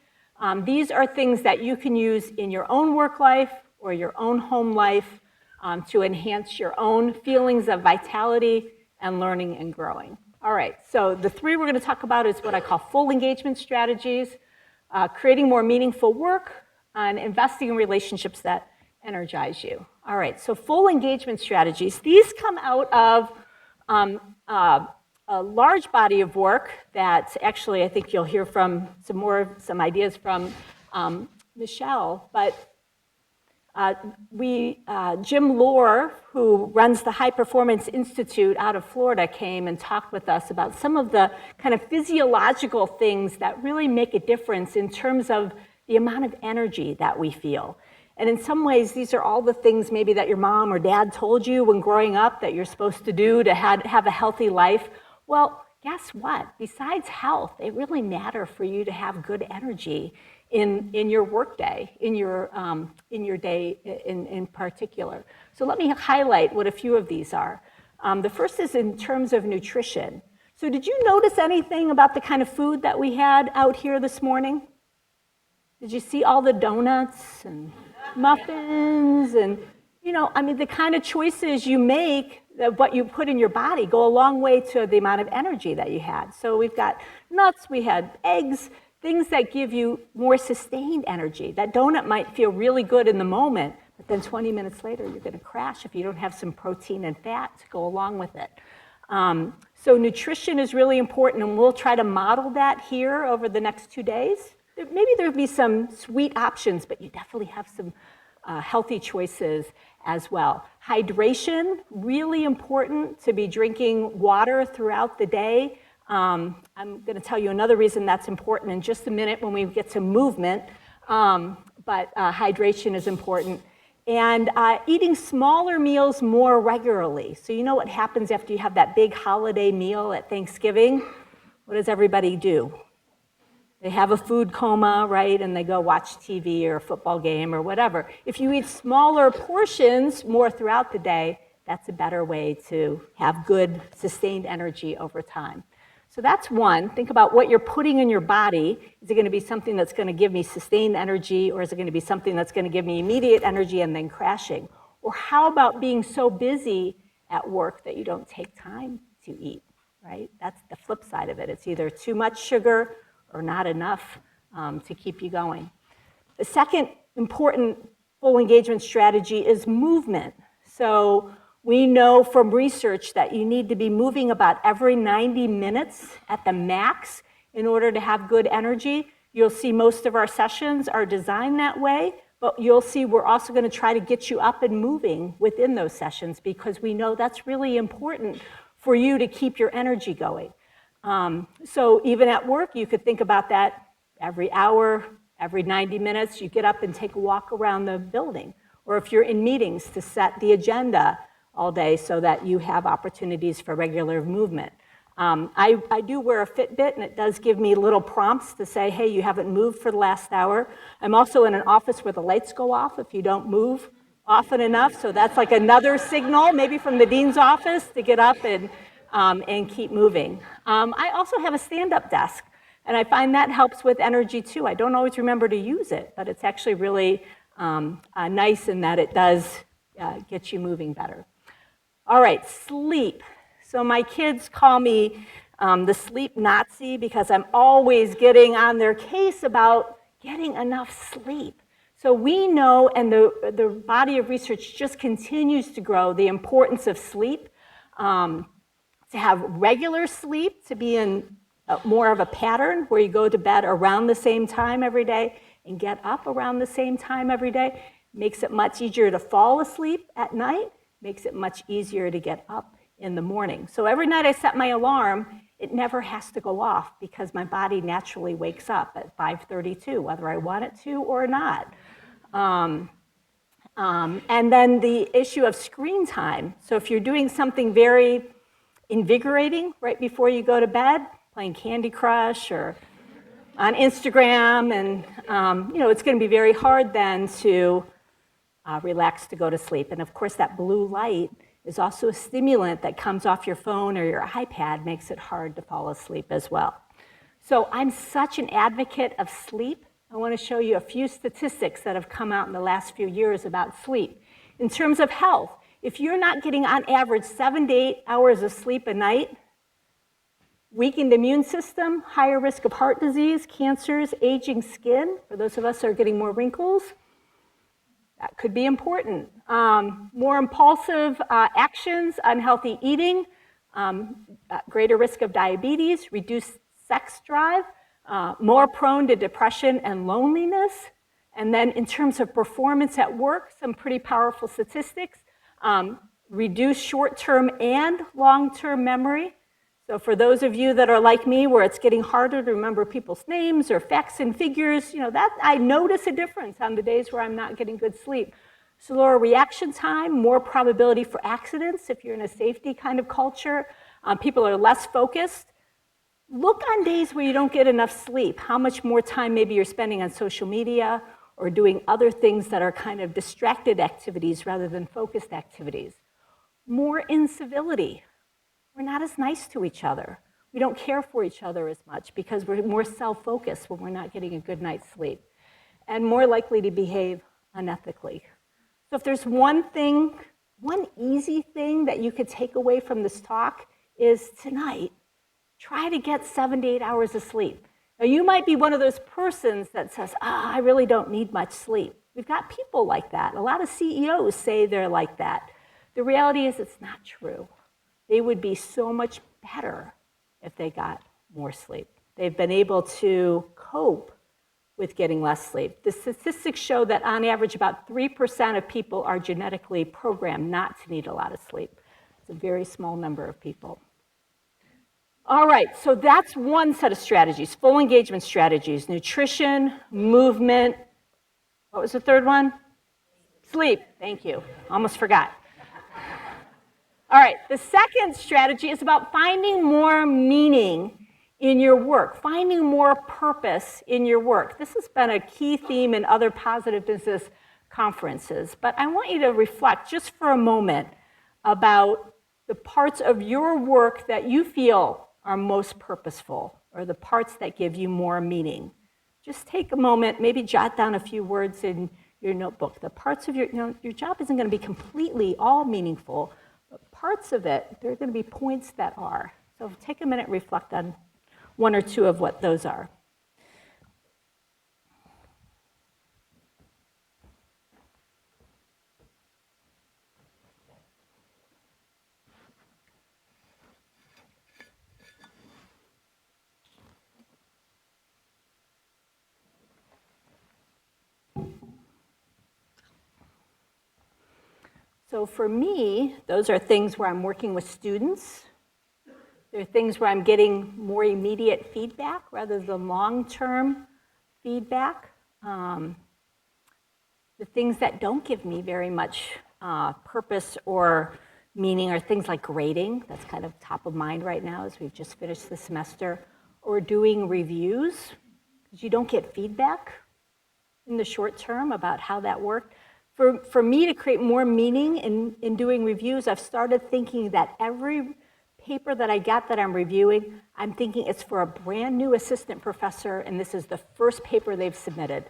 these are things that you can use in your own work life or your own home life to enhance your own feelings of vitality and learning and growing. All right, so the 3 we're going to talk about is what I call full engagement strategies, creating more meaningful work, and investing in relationships that energize you. All right, so full engagement strategies. These come out of a large body of work that actually I think you'll hear from some ideas from Michelle, but Jim Lohr, who runs the High Performance Institute out of Florida, came and talked with us about some of the kind of physiological things that really make a difference in terms of the amount of energy that we feel. And in some ways, these are all the things maybe that your mom or dad told you when growing up that you're supposed to do to have a healthy life. Well, guess what? Besides health, they really matter for you to have good energy in your workday, in your day in particular. So let me highlight what a few of these are. The first is in terms of nutrition. So did you notice anything about the kind of food that we had out here this morning? Did you see all the donuts and muffins and, the kind of choices you make, what you put in your body go a long way to the amount of energy that you had. So we've got nuts, we had eggs, things that give you more sustained energy. That donut might feel really good in the moment, but then 20 minutes later, you're going to crash if you don't have some protein and fat to go along with it. So nutrition is really important, and we'll try to model that here over the next 2 days. Maybe there'll be some sweet options, but you definitely have some healthy choices as well. Hydration, really important to be drinking water throughout the day. I'm going to tell you another reason that's important in just a minute when we get to movement, but hydration is important. And eating smaller meals more regularly. So you know what happens after you have that big holiday meal at Thanksgiving? What does everybody do? They have a food coma, right? And they go watch TV or a football game or whatever. If you eat smaller portions more throughout the day, that's a better way to have good sustained energy over time. So that's one. Think about what you're putting in your body. Is it going to be something that's going to give me sustained energy, or is it going to be something that's going to give me immediate energy and then crashing? Or how about being so busy at work that you don't take time to eat, right? That's the flip side of it. It's either too much sugar or not enough to keep you going. The second important full engagement strategy is movement. So we know from research that you need to be moving about every 90 minutes at the max in order to have good energy. You'll see most of our sessions are designed that way, but you'll see we're also going to try to get you up and moving within those sessions because we know that's really important for you to keep your energy going. So even at work, you could think about that every hour, every 90 minutes, you get up and take a walk around the building. Or if you're in meetings, to set the agenda all day so that you have opportunities for regular movement. I do wear a Fitbit, and it does give me little prompts to say, hey, you haven't moved for the last hour. I'm also in an office where the lights go off if you don't move often enough, so that's like another signal, maybe from the dean's office, to get up and keep moving. I also have a stand-up desk, and I find that helps with energy too. I don't always remember to use it, but it's actually really nice in that it does get you moving better. All right, sleep. So my kids call me the sleep Nazi because I'm always getting on their case about getting enough sleep. So we know, and the body of research just continues to grow, the importance of sleep. To have regular sleep, to be in more of a pattern where you go to bed around the same time every day and get up around the same time every day, makes it much easier to fall asleep at night, makes it much easier to get up in the morning. So every night I set my alarm, it never has to go off because my body naturally wakes up at 5:32, whether I want it to or not. And then the issue of screen time. So if you're doing something very invigorating right before you go to bed, playing Candy Crush or on Instagram, and it's going to be very hard then to relax to go to sleep. And of course, that blue light is also a stimulant that comes off your phone or your iPad, makes it hard to fall asleep as well. So I'm such an advocate of sleep. I want to show you a few statistics that have come out in the last few years about sleep. In terms of health, if you're not getting on average 7 to 8 hours of sleep a night, weakened immune system, higher risk of heart disease, cancers, aging skin, for those of us who are getting more wrinkles, that could be important. More impulsive actions, unhealthy eating, greater risk of diabetes, reduced sex drive, more prone to depression and loneliness. And then in terms of performance at work, some pretty powerful statistics. Reduced short-term and long-term memory. So for those of you that are like me, where it's getting harder to remember people's names or facts and figures, that I notice a difference on the days where I'm not getting good sleep. Slower reaction time, more probability for accidents if you're in a safety kind of culture. People are less focused. Look on days where you don't get enough sleep, how much more time maybe you're spending on social media or doing other things that are kind of distracted activities rather than focused activities. More incivility. We're not as nice to each other. We don't care for each other as much because we're more self-focused when we're not getting a good night's sleep, and more likely to behave unethically. So if there's one easy thing that you could take away from this talk is tonight, try to get 7 to 8 hours of sleep. Now you might be one of those persons that says, I really don't need much sleep. We've got people like that. A lot of CEOs say they're like that. The reality is it's not true. They would be so much better if they got more sleep. They've been able to cope with getting less sleep. The statistics show that on average about 3% of people are genetically programmed not to need a lot of sleep. It's a very small number of people. All right, so that's one set of strategies, full engagement strategies: nutrition, movement. What was the third one? Sleep. Thank you. Almost forgot. All right, the second strategy is about finding more meaning in your work, finding more purpose in your work. This has been a key theme in other positive business conferences, but I want you to reflect just for a moment about the parts of your work that you feel are most purposeful, or the parts that give you more meaning. Just take a moment, maybe jot down a few words in your notebook. The parts of your job isn't going to be completely all meaningful, but parts of it, there are going to be points that are. So take a minute, reflect on one or two of what those are. So for me, those are things where I'm working with students. They're things where I'm getting more immediate feedback rather than long-term feedback. The things that don't give me very much purpose or meaning are things like grading. That's kind of top of mind right now as we've just finished the semester. Or doing reviews, because you don't get feedback in the short term about how that worked. For me to create more meaning in doing reviews, I've started thinking that every paper that I get that I'm reviewing, I'm thinking it's for a brand new assistant professor, and this is the first paper they've submitted.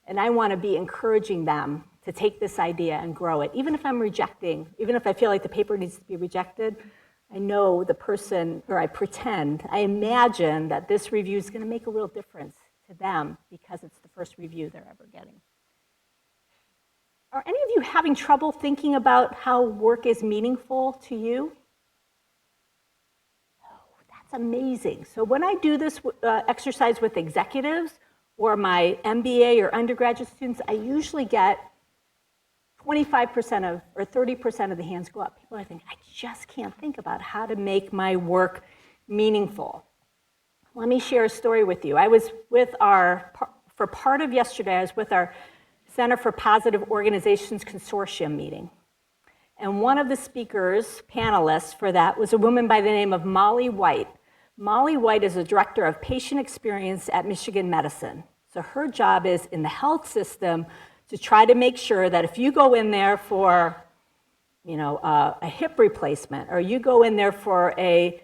And I want to be encouraging them to take this idea and grow it. Even if I'm rejecting, even if I feel like the paper needs to be rejected, I know the person, or I pretend, I imagine that this review is going to make a real difference to them because it's the first review they're ever getting. Are any of you having trouble thinking about how work is meaningful to you? Oh, that's amazing. So when I do this exercise with executives or my MBA or undergraduate students, I usually get 25% or 30% of the hands go up. People are thinking, I just can't think about how to make my work meaningful. Let me share a story with you. I was with for part of yesterday, I was with our Center for Positive Organizations Consortium meeting. And one of the speakers, panelists for that, was a woman by the name of Molly White. Molly White is a director of patient experience at Michigan Medicine. So her job is in the health system to try to make sure that if you go in there for, a hip replacement, or you go in there for a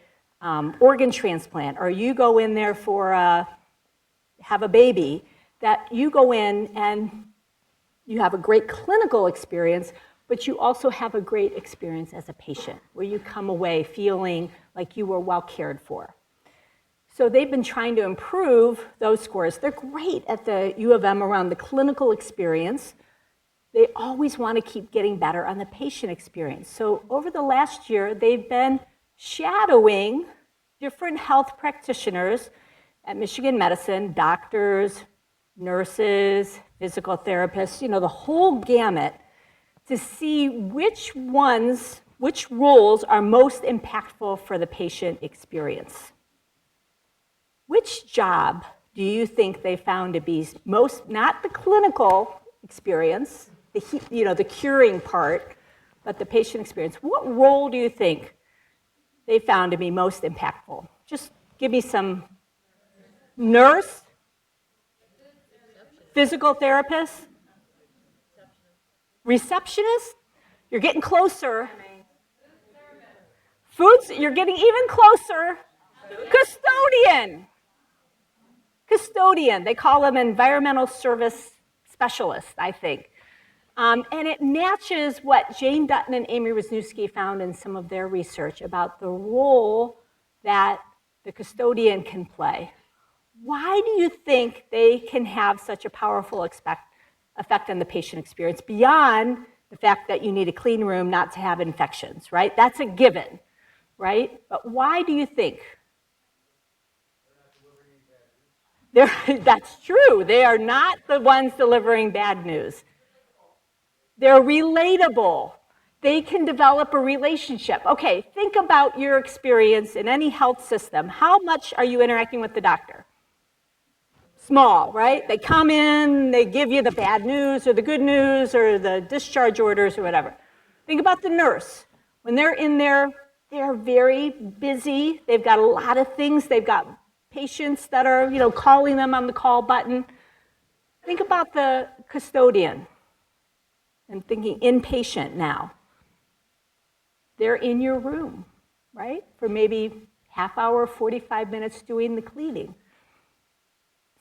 organ transplant, or you go in there for have a baby, that you go in and you have a great clinical experience, but you also have a great experience as a patient, where you come away feeling like you were well cared for. So they've been trying to improve those scores. They're great at the U of M around the clinical experience. They always want to keep getting better on the patient experience. So over the last year, they've been shadowing different health practitioners at Michigan Medicine, doctors, nurses, physical therapists, the whole gamut, to see which roles are most impactful for the patient experience. Which job do you think they found to be most, not the clinical experience, the curing part, but the patient experience? What role do you think they found to be most impactful? Just give me some. Nurse? Physical therapist? Receptionist? You're getting closer. Foods? You're getting even closer. Custodian. Custodian. They call them environmental service specialists, I think. And it matches what Jane Dutton and Amy Wisniewski found in some of their research about the role that the custodian can play. Why do you think they can have such a powerful effect on the patient experience beyond the fact that you need a clean room not to have infections, right? That's a given, right? But why do you think? That's true. They are not the ones delivering bad news. They're relatable. They can develop a relationship. Okay, think about your experience in any health system. How much are you interacting with the doctor? Small, right? They come in, they give you the bad news or the good news or the discharge orders or whatever. Think about the nurse. When they're in there, they're very busy. They've got a lot of things. They've got patients that are, calling them on the call button. Think about the custodian. I'm thinking inpatient now. They're in your room, right? For maybe half hour, 45 minutes doing the cleaning.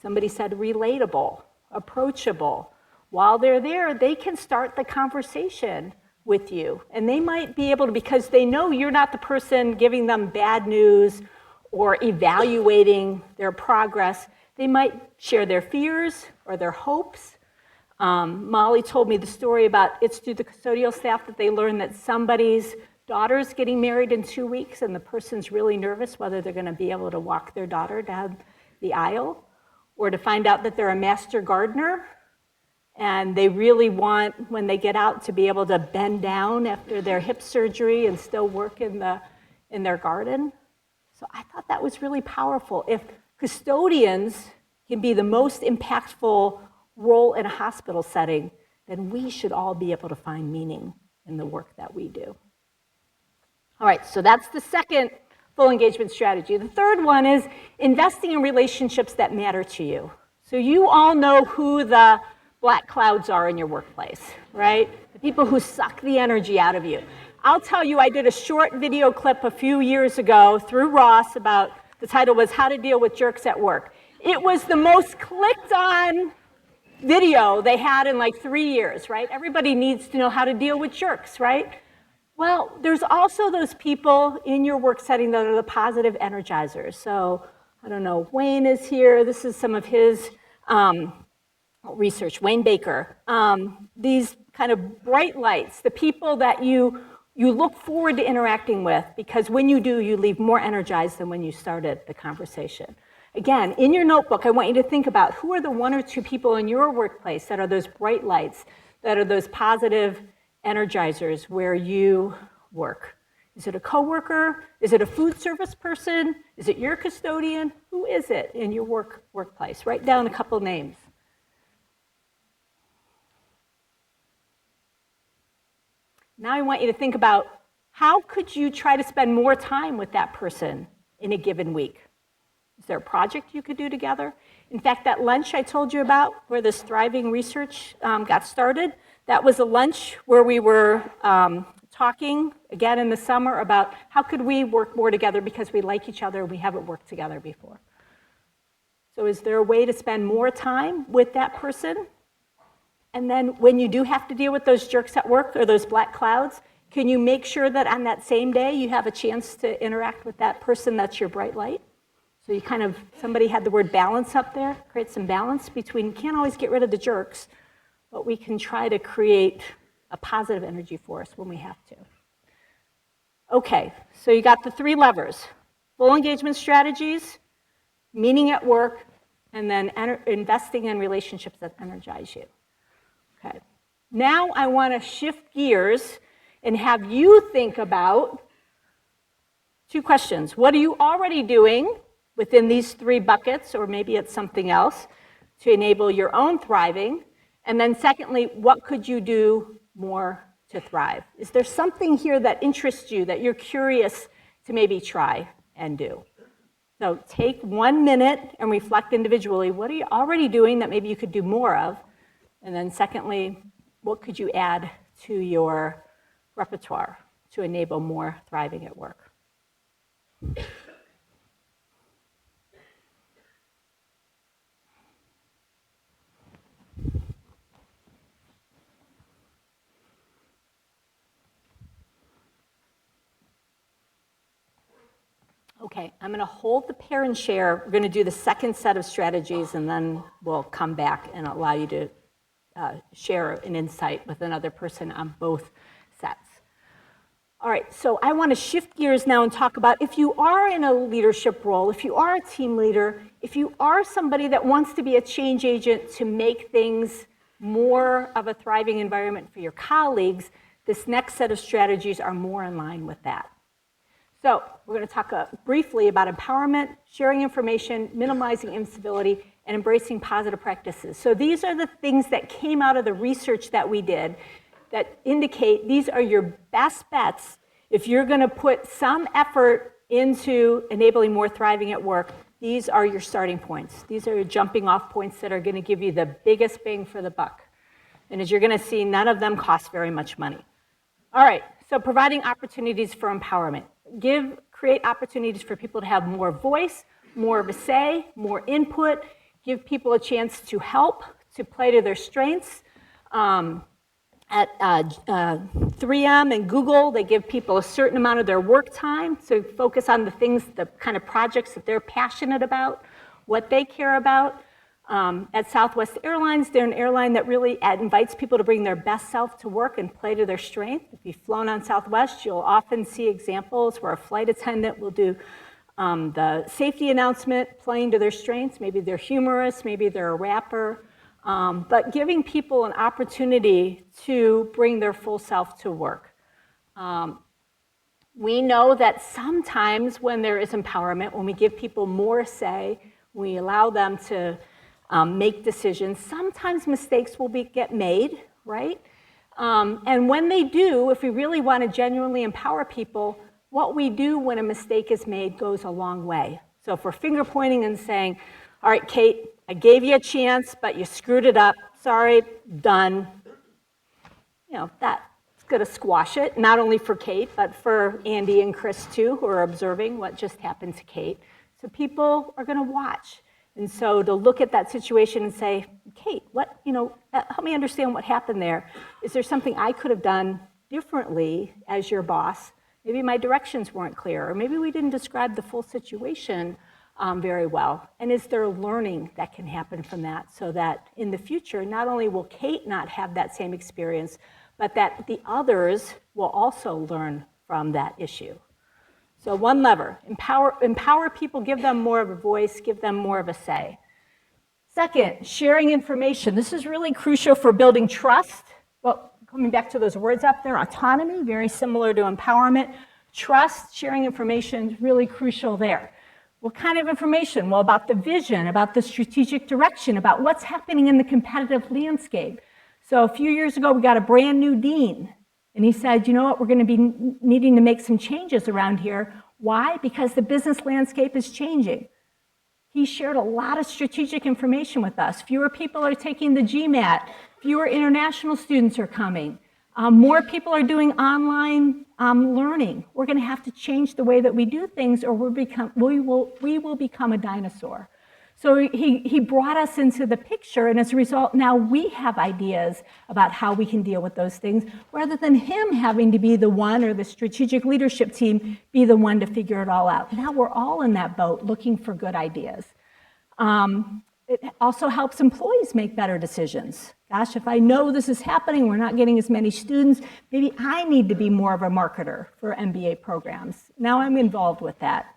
Somebody said relatable, approachable. While they're there, they can start the conversation with you. And they might be able to, because they know you're not the person giving them bad news or evaluating their progress, they might share their fears or their hopes. Molly told me the story about it's through the custodial staff that they learned that somebody's daughter's getting married in 2 weeks and the person's really nervous whether they're going to be able to walk their daughter down the aisle, or to find out that they're a master gardener and they really want, when they get out, to be able to bend down after their hip surgery and still work in their garden. So I thought that was really powerful. If custodians can be the most impactful role in a hospital setting, then we should all be able to find meaning in the work that we do. All right, so that's the second full engagement strategy. The third one is investing in relationships that matter to you. So you all know who the black clouds are in your workplace, right? The people who suck the energy out of you. I'll tell you, I did a short video clip a few years ago through Ross about, the title was How to Deal with Jerks at Work. It was the most clicked on video they had in like 3 years, right? Everybody needs to know how to deal with jerks, right? Well, there's also those people in your work setting that are the positive energizers. So, I don't know, Wayne is here. This is some of his research, Wayne Baker. These kind of bright lights, the people that you look forward to interacting with, because when you do, you leave more energized than when you started the conversation. Again, in your notebook, I want you to think about who are the 1 or 2 people in your workplace that are those bright lights, that are those positive energizers where you work. Is it a coworker? Is it a food service person? Is it your custodian? Who is it in your workplace? Write down a couple names. Now I want you to think about how could you try to spend more time with that person in a given week? Is there a project you could do together? In fact, that lunch I told you about, where this thriving research got started, that was a lunch where we were talking, again in the summer, about how could we work more together because we like each other and we haven't worked together before. So is there a way to spend more time with that person? And then when you do have to deal with those jerks at work or those black clouds, can you make sure that on that same day you have a chance to interact with that person that's your bright light? So you kind of, somebody had the word balance up there, create some balance between, you can't always get rid of the jerks, but we can try to create a positive energy for us when we have to. Okay, so you got the 3 levers: full engagement strategies, meaning at work, and then investing in relationships that energize you. Okay, now I want to shift gears and have you think about 2 questions. What are you already doing within these 3 buckets, or maybe it's something else, to enable your own thriving? And then secondly, what could you do more to thrive? Is there something here that interests you, that you're curious to maybe try and do? So take 1 minute and reflect individually. What are you already doing that maybe you could do more of? And then secondly, what could you add to your repertoire to enable more thriving at work? Okay, I'm going to hold the pair and share. We're going to do the second set of strategies, and then we'll come back and allow you to share an insight with another person on both sets. All right, so I want to shift gears now and talk about, if you are in a leadership role, if you are a team leader, if you are somebody that wants to be a change agent to make things more of a thriving environment for your colleagues, this next set of strategies are more in line with that. So we're going to talk briefly about empowerment, sharing information, minimizing incivility, and embracing positive practices. So these are the things that came out of the research that we did that indicate these are your best bets if you're going to put some effort into enabling more thriving at work. These are your starting points. These are your jumping off points that are going to give you the biggest bang for the buck. And as you're going to see, none of them cost very much money. All right, so providing opportunities for empowerment. Create opportunities for people to have more voice, more of a say, more input, give people a chance to help, to play to their strengths. At 3M and Google, they give people a certain amount of their work time to focus on the things, the kind of projects that they're passionate about, what they care about. At Southwest Airlines, they're an airline that really invites people to bring their best self to work and play to their strength. If you've flown on Southwest, you'll often see examples where a flight attendant will do the safety announcement playing to their strengths. Maybe they're humorous, maybe they're a rapper, but giving people an opportunity to bring their full self to work. We know that sometimes when there is empowerment, when we give people more say, we allow them to make decisions, sometimes mistakes will get made, right? And when they do, if we really want to genuinely empower people, what we do when a mistake is made goes a long way. So if we're finger pointing and saying, all right, Kate, I gave you a chance, but you screwed it up. Sorry, done. You know, that's going to squash it, not only for Kate, but for Andy and Chris too, who are observing what just happened to Kate. So people are going to watch. And so to look at that situation and say, Kate, help me understand what happened there. Is there something I could have done differently as your boss? Maybe my directions weren't clear, or maybe we didn't describe the full situation very well. And is there learning that can happen from that, so that in the future, not only will Kate not have that same experience, but that the others will also learn from that issue. So one lever, empower people, give them more of a voice, give them more of a say. Second, sharing information. This is really crucial for building trust. Well, coming back to those words up there, autonomy, very similar to empowerment. Trust, sharing information is really crucial there. What kind of information? Well, about the vision, about the strategic direction, about what's happening in the competitive landscape. So a few years ago, we got a brand new dean. And he said, you know what, we're going to be needing to make some changes around here. Why? Because the business landscape is changing. He shared a lot of strategic information with us. Fewer people are taking the GMAT. Fewer international students are coming. More people are doing online learning. We're going to have to change the way that we do things, or we will become a dinosaur. So he brought us into the picture, and as a result, now we have ideas about how we can deal with those things, rather than him having to be the one, or the strategic leadership team be the one to figure it all out. Now we're all in that boat looking for good ideas. It also helps employees make better decisions. Gosh, if I know this is happening, we're not getting as many students, maybe I need to be more of a marketer for MBA programs. Now I'm involved with that.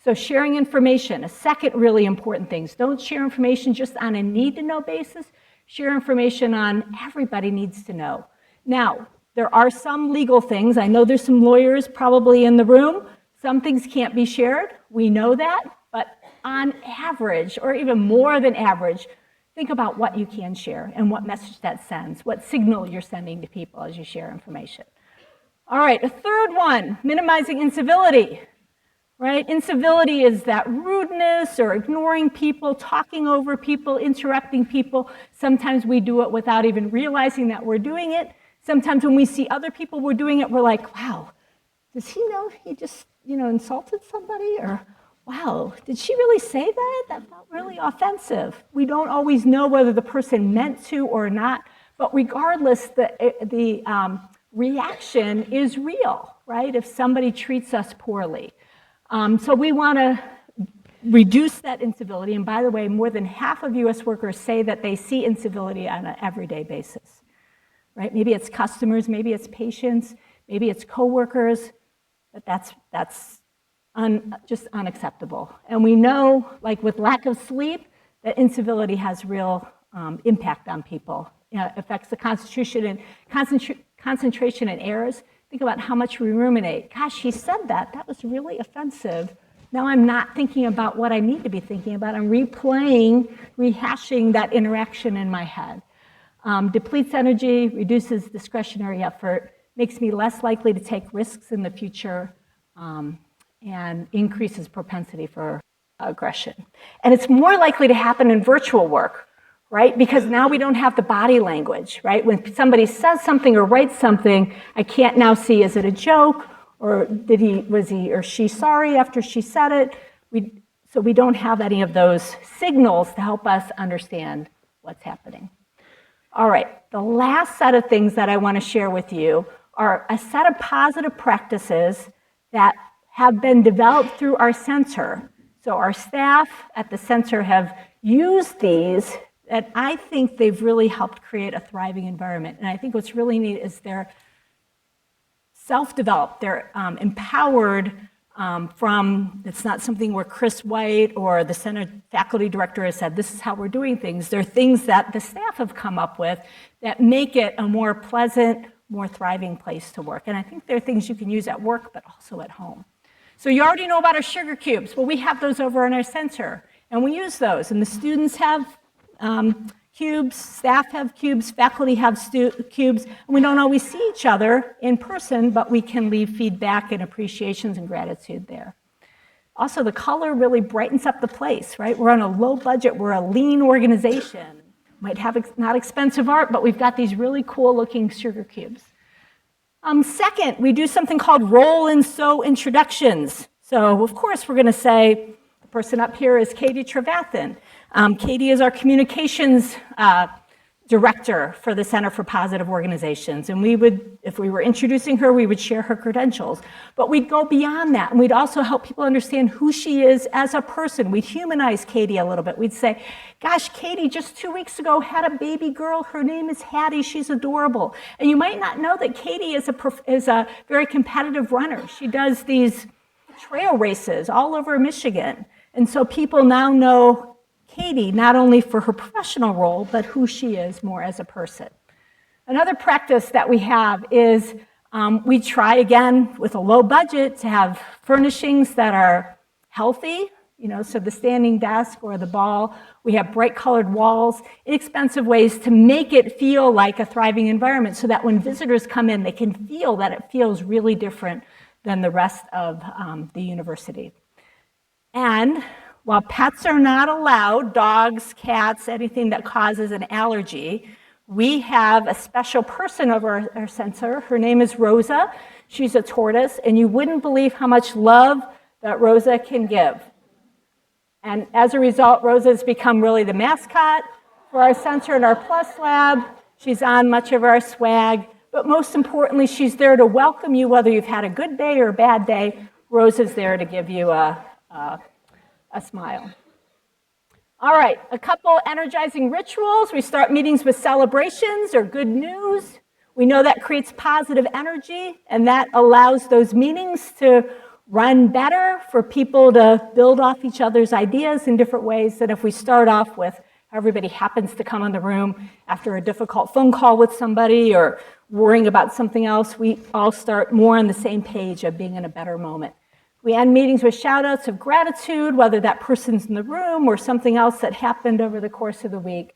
So sharing information, a second really important thing. Don't share information just on a need-to-know basis. Share information on everybody needs to know. Now, there are some legal things. I know there's some lawyers probably in the room. Some things can't be shared. We know that. But on average, or even more than average, think about what you can share and what message that sends, what signal you're sending to people as you share information. All right, a third one, minimizing incivility. Right? Incivility is that rudeness or ignoring people, talking over people, interrupting people. Sometimes we do it without even realizing that we're doing it. Sometimes when we see other people were doing it, we're like, wow, does he know he just, insulted somebody? Or, wow, did she really say that? That felt really offensive. We don't always know whether the person meant to or not, but regardless, the reaction is real, right? If somebody treats us poorly. So we want to reduce that incivility. And by the way, more than half of US workers say that they see incivility on an everyday basis, right? Maybe it's customers, maybe it's patients, maybe it's coworkers, but that's just unacceptable. And we know, like with lack of sleep, that incivility has real impact on people. It affects the concentration and errors. Think about how much we ruminate. Gosh, he said that. That was really offensive. Now I'm not thinking about what I need to be thinking about. I'm rehashing that interaction in my head. Depletes energy, reduces discretionary effort, makes me less likely to take risks in the future, and increases propensity for aggression. And it's more likely to happen in virtual work, right? Because now we don't have the body language, right? When somebody says something or writes something, I can't now see, is it a joke? Or was he or she sorry after she said it? So we don't have any of those signals to help us understand what's happening. All right, the last set of things that I want to share with you are a set of positive practices that have been developed through our center. So our staff at the center have used these, and I think they've really helped create a thriving environment. And I think what's really neat is they're self-developed, they're empowered it's not something where Chris White or the center faculty director has said, this is how we're doing things. They're things that the staff have come up with that make it a more pleasant, more thriving place to work. And I think they're things you can use at work, but also at home. So you already know about our sugar cubes. Well, we have those over in our center, and we use those. And the students have cubes, staff have cubes, faculty have cubes, and we don't always see each other in person, but we can leave feedback and appreciations and gratitude there. Also, the color really brightens up the place, right? We're on a low budget, we're a lean organization. Might have not expensive art, but we've got these really cool looking sugar cubes. Second, we do something called roll and sew introductions. So of course we're gonna say, the person up here is Katie Trevathan. Katie is our communications director for the Center for Positive Organizations. And we would, if we were introducing her, we would share her credentials. But we'd go beyond that, and we'd also help people understand who she is as a person. We'd humanize Katie a little bit. We'd say, gosh, Katie just 2 weeks ago had a baby girl. Her name is Hattie. She's adorable. And you might not know that Katie is a very competitive runner. She does these trail races all over Michigan. And so people now know Katie, not only for her professional role, but who she is more as a person. Another practice that we have is we try, again, with a low budget, to have furnishings that are healthy, so the standing desk or the ball. We have bright colored walls, inexpensive ways to make it feel like a thriving environment so that when visitors come in, they can feel that it feels really different than the rest of the university. And while pets are not allowed, dogs, cats, anything that causes an allergy, we have a special person over our center. Her name is Rosa. She's a tortoise, and you wouldn't believe how much love that Rosa can give. And as a result, Rosa has become really the mascot for our center and our Plus Lab. She's on much of our swag, but most importantly, she's there to welcome you whether you've had a good day or a bad day. Rosa's there to give you a smile. All right, a couple energizing rituals. We start meetings with celebrations or good news. We know that creates positive energy, and that allows those meetings to run better, for people to build off each other's ideas in different ways than if we start off with everybody happens to come in the room after a difficult phone call with somebody or worrying about something else. We all start more on the same page of being in a better moment. We end meetings with shout outs of gratitude, whether that person's in the room or something else that happened over the course of the week.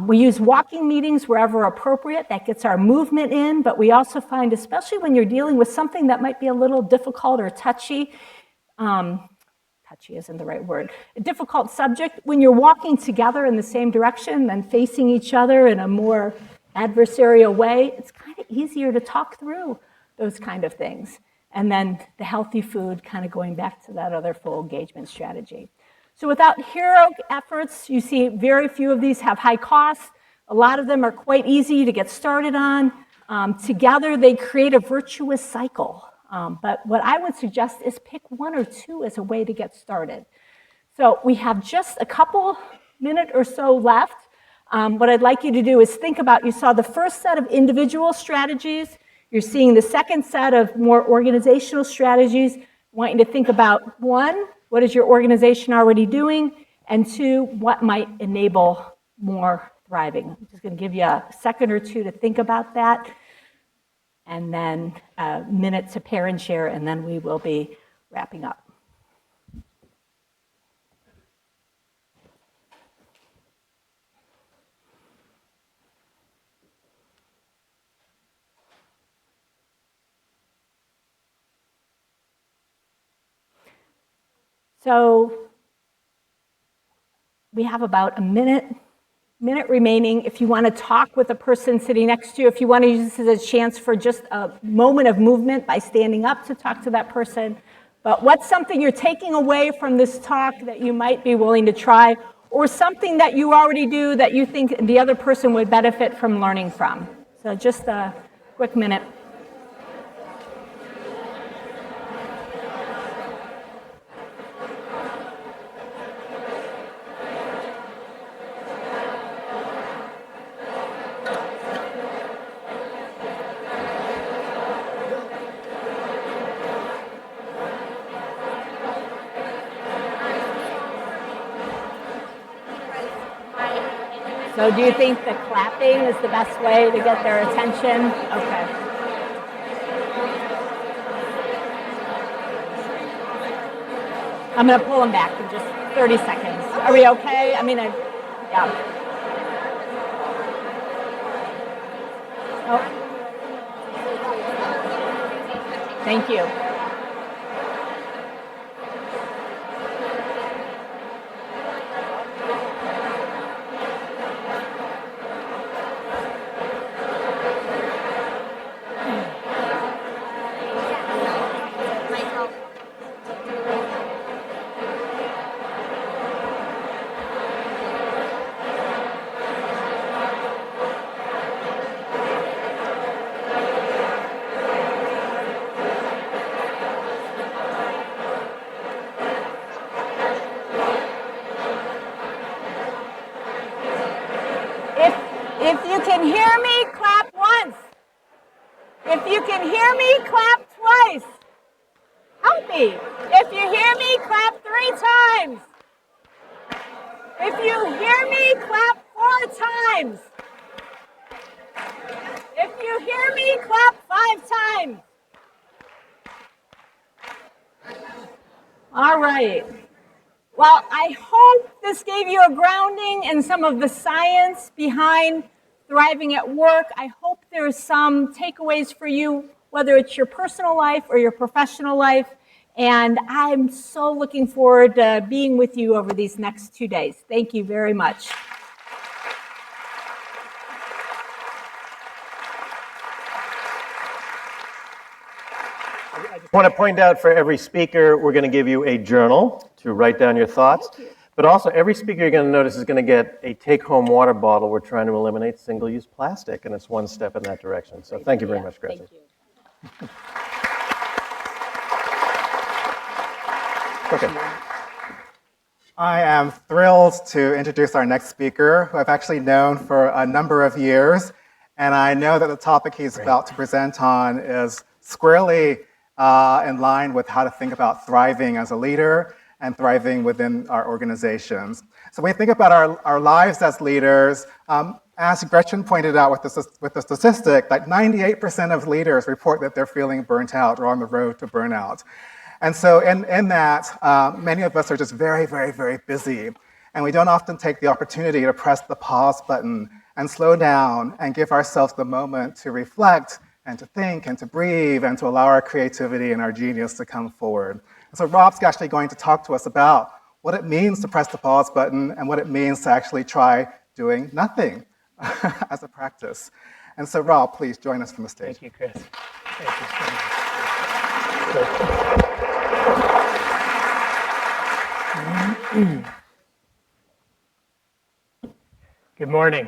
We use walking meetings wherever appropriate. That gets our movement in, but we also find, especially when you're dealing with something that might be a little difficult or touchy, touchy isn't the right word, a difficult subject, when you're walking together in the same direction and facing each other in a more adversarial way, it's kind of easier to talk through those kind of things. And then the healthy food, kind of going back to that other full engagement strategy. So without heroic efforts, you see very few of these have high costs. A lot of them are quite easy to get started on. Together, they create a virtuous cycle. But what I would suggest is pick one or two as a way to get started. So we have just a couple minute or so left. What I'd like you to do is think about, you saw the first set of individual strategies. You're seeing the second set of more organizational strategies. I want you to think about, one, what is your organization already doing? And two, what might enable more thriving? I'm just going to give you a second or two to think about that, and then a minute to pair and share, and then we will be wrapping up. So we have about a minute remaining. If you want to talk with a person sitting next to you, if you want to use this as a chance for just a moment of movement by standing up to talk to that person. But what's something you're taking away from this talk that you might be willing to try, or something that you already do that you think the other person would benefit from learning from? So just a quick minute. So do you think the clapping is the best way to get their attention? Okay. I'm going to pull them back in just 30 seconds. Are we okay? I mean, yeah. Oh. Thank you. If you can hear me, clap once. If you can hear me, clap twice. Help me. If you hear me, clap 3 times. If you hear me, clap 4 times. If you hear me, clap 5 times. All right. Well, I hope this gave you a grounding in some of the science behind thriving at work. I hope there's some takeaways for you whether it's your personal life or your professional life. And I'm so looking forward to being with you over these next 2 days. Thank you very much. I just want to point out for every speaker, we're going to give you a journal to write down your thoughts. But also, every speaker you're going to notice is going to get a take-home water bottle. We're trying to eliminate single-use plastic, and it's one step in that direction. So thank you very much, Gretchen. Thank you. Okay. I am thrilled to introduce our next speaker, who I've actually known for a number of years. And I know that the topic he's about to present on is squarely in line with how to think about thriving as a leader and thriving within our organizations. So when we think about our lives as leaders, as Gretchen pointed out with the statistic, that 98% of leaders report that they're feeling burnt out or on the road to burnout. And so in that, many of us are just very, very, very busy. And we don't often take the opportunity to press the pause button and slow down and give ourselves the moment to reflect and to think and to breathe and to allow our creativity and our genius to come forward. And so Rob's actually going to talk to us about what it means to press the pause button and what it means to actually try doing nothing as a practice. And so Rob, please join us from the stage. Thank you, Chris. Thank you so much. Good morning.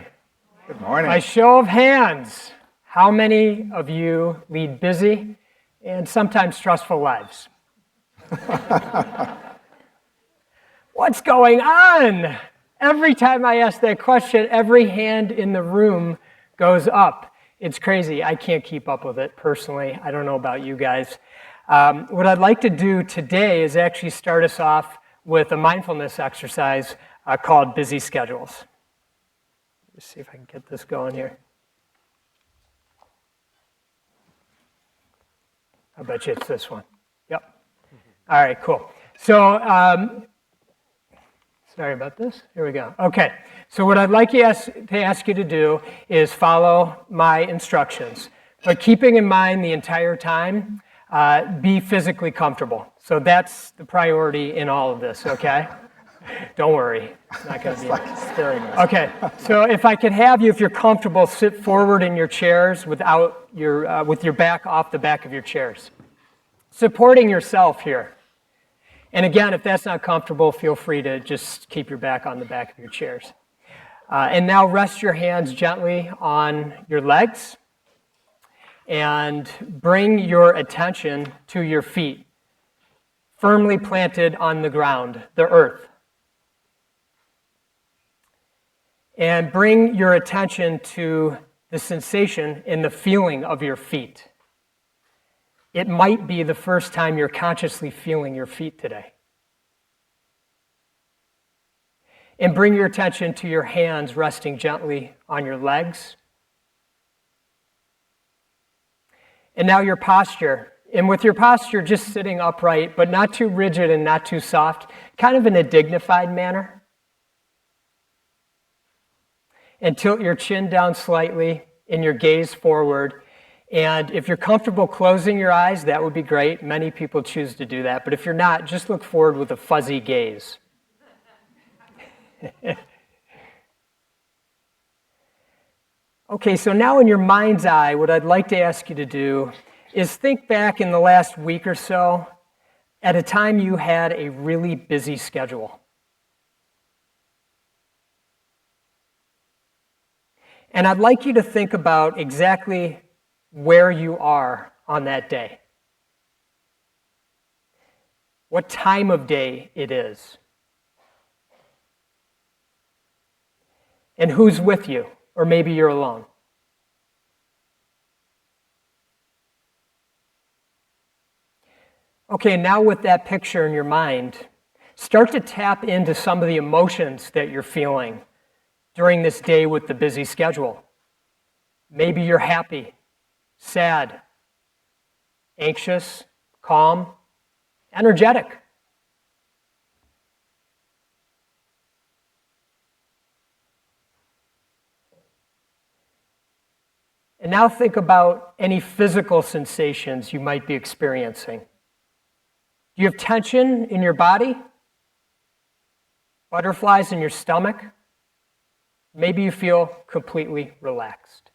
Good morning. By show of hands, how many of you lead busy and sometimes stressful lives? What's going on? Every time I ask that question, every hand in the room goes up. It's crazy. I can't keep up with it personally. I don't know about you guys. What I'd like to do today is actually start us off with a mindfulness exercise called Busy Schedules. Let's see if I can get this going here. I bet you it's this one. Yep. All right, cool. So, sorry about this. Here we go. Okay. So what I'd like to ask you to do is follow my instructions, but keeping in mind the entire time, be physically comfortable. So that's the priority in all of this, okay? Don't worry. It's not going to be like staring at us. Okay. So if I could have you, if you're comfortable, sit forward in your chairs without your with your back off the back of your chairs. Supporting yourself here. And again, if that's not comfortable, feel free to just keep your back on the back of your chairs. And now rest your hands gently on your legs and bring your attention to your feet, firmly planted on the ground, the earth. And bring your attention to the sensation and the feeling of your feet. It might be the first time you're consciously feeling your feet today. And bring your attention to your hands resting gently on your legs. And now your posture. And with your posture just sitting upright, but not too rigid and not too soft, kind of in a dignified manner. And tilt your chin down slightly and your gaze forward. And if you're comfortable closing your eyes, that would be great. Many people choose to do that. But if you're not, just look forward with a fuzzy gaze. Okay, so now in your mind's eye, what I'd like to ask you to do is think back in the last week or so at a time you had a really busy schedule. And I'd like you to think about exactly where you are on that day. What time of day it is. And who's with you, or maybe you're alone. Okay, now with that picture in your mind, start to tap into some of the emotions that you're feeling during this day with the busy schedule. Maybe you're happy, sad, anxious, calm, energetic. And now think about any physical sensations you might be experiencing. Do you have tension in your body? Butterflies in your stomach? Maybe you feel completely relaxed.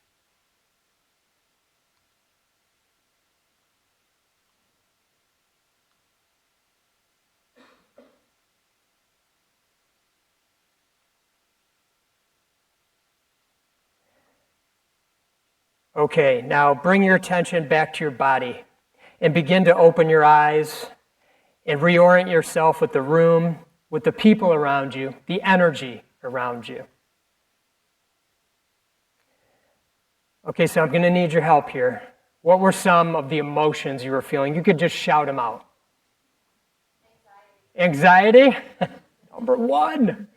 Okay, now bring your attention back to your body and begin to open your eyes and reorient yourself with the room, with the people around you, the energy around you. Okay, so I'm going to need your help here. What were some of the emotions you were feeling? You could just shout them out. Anxiety? Number one.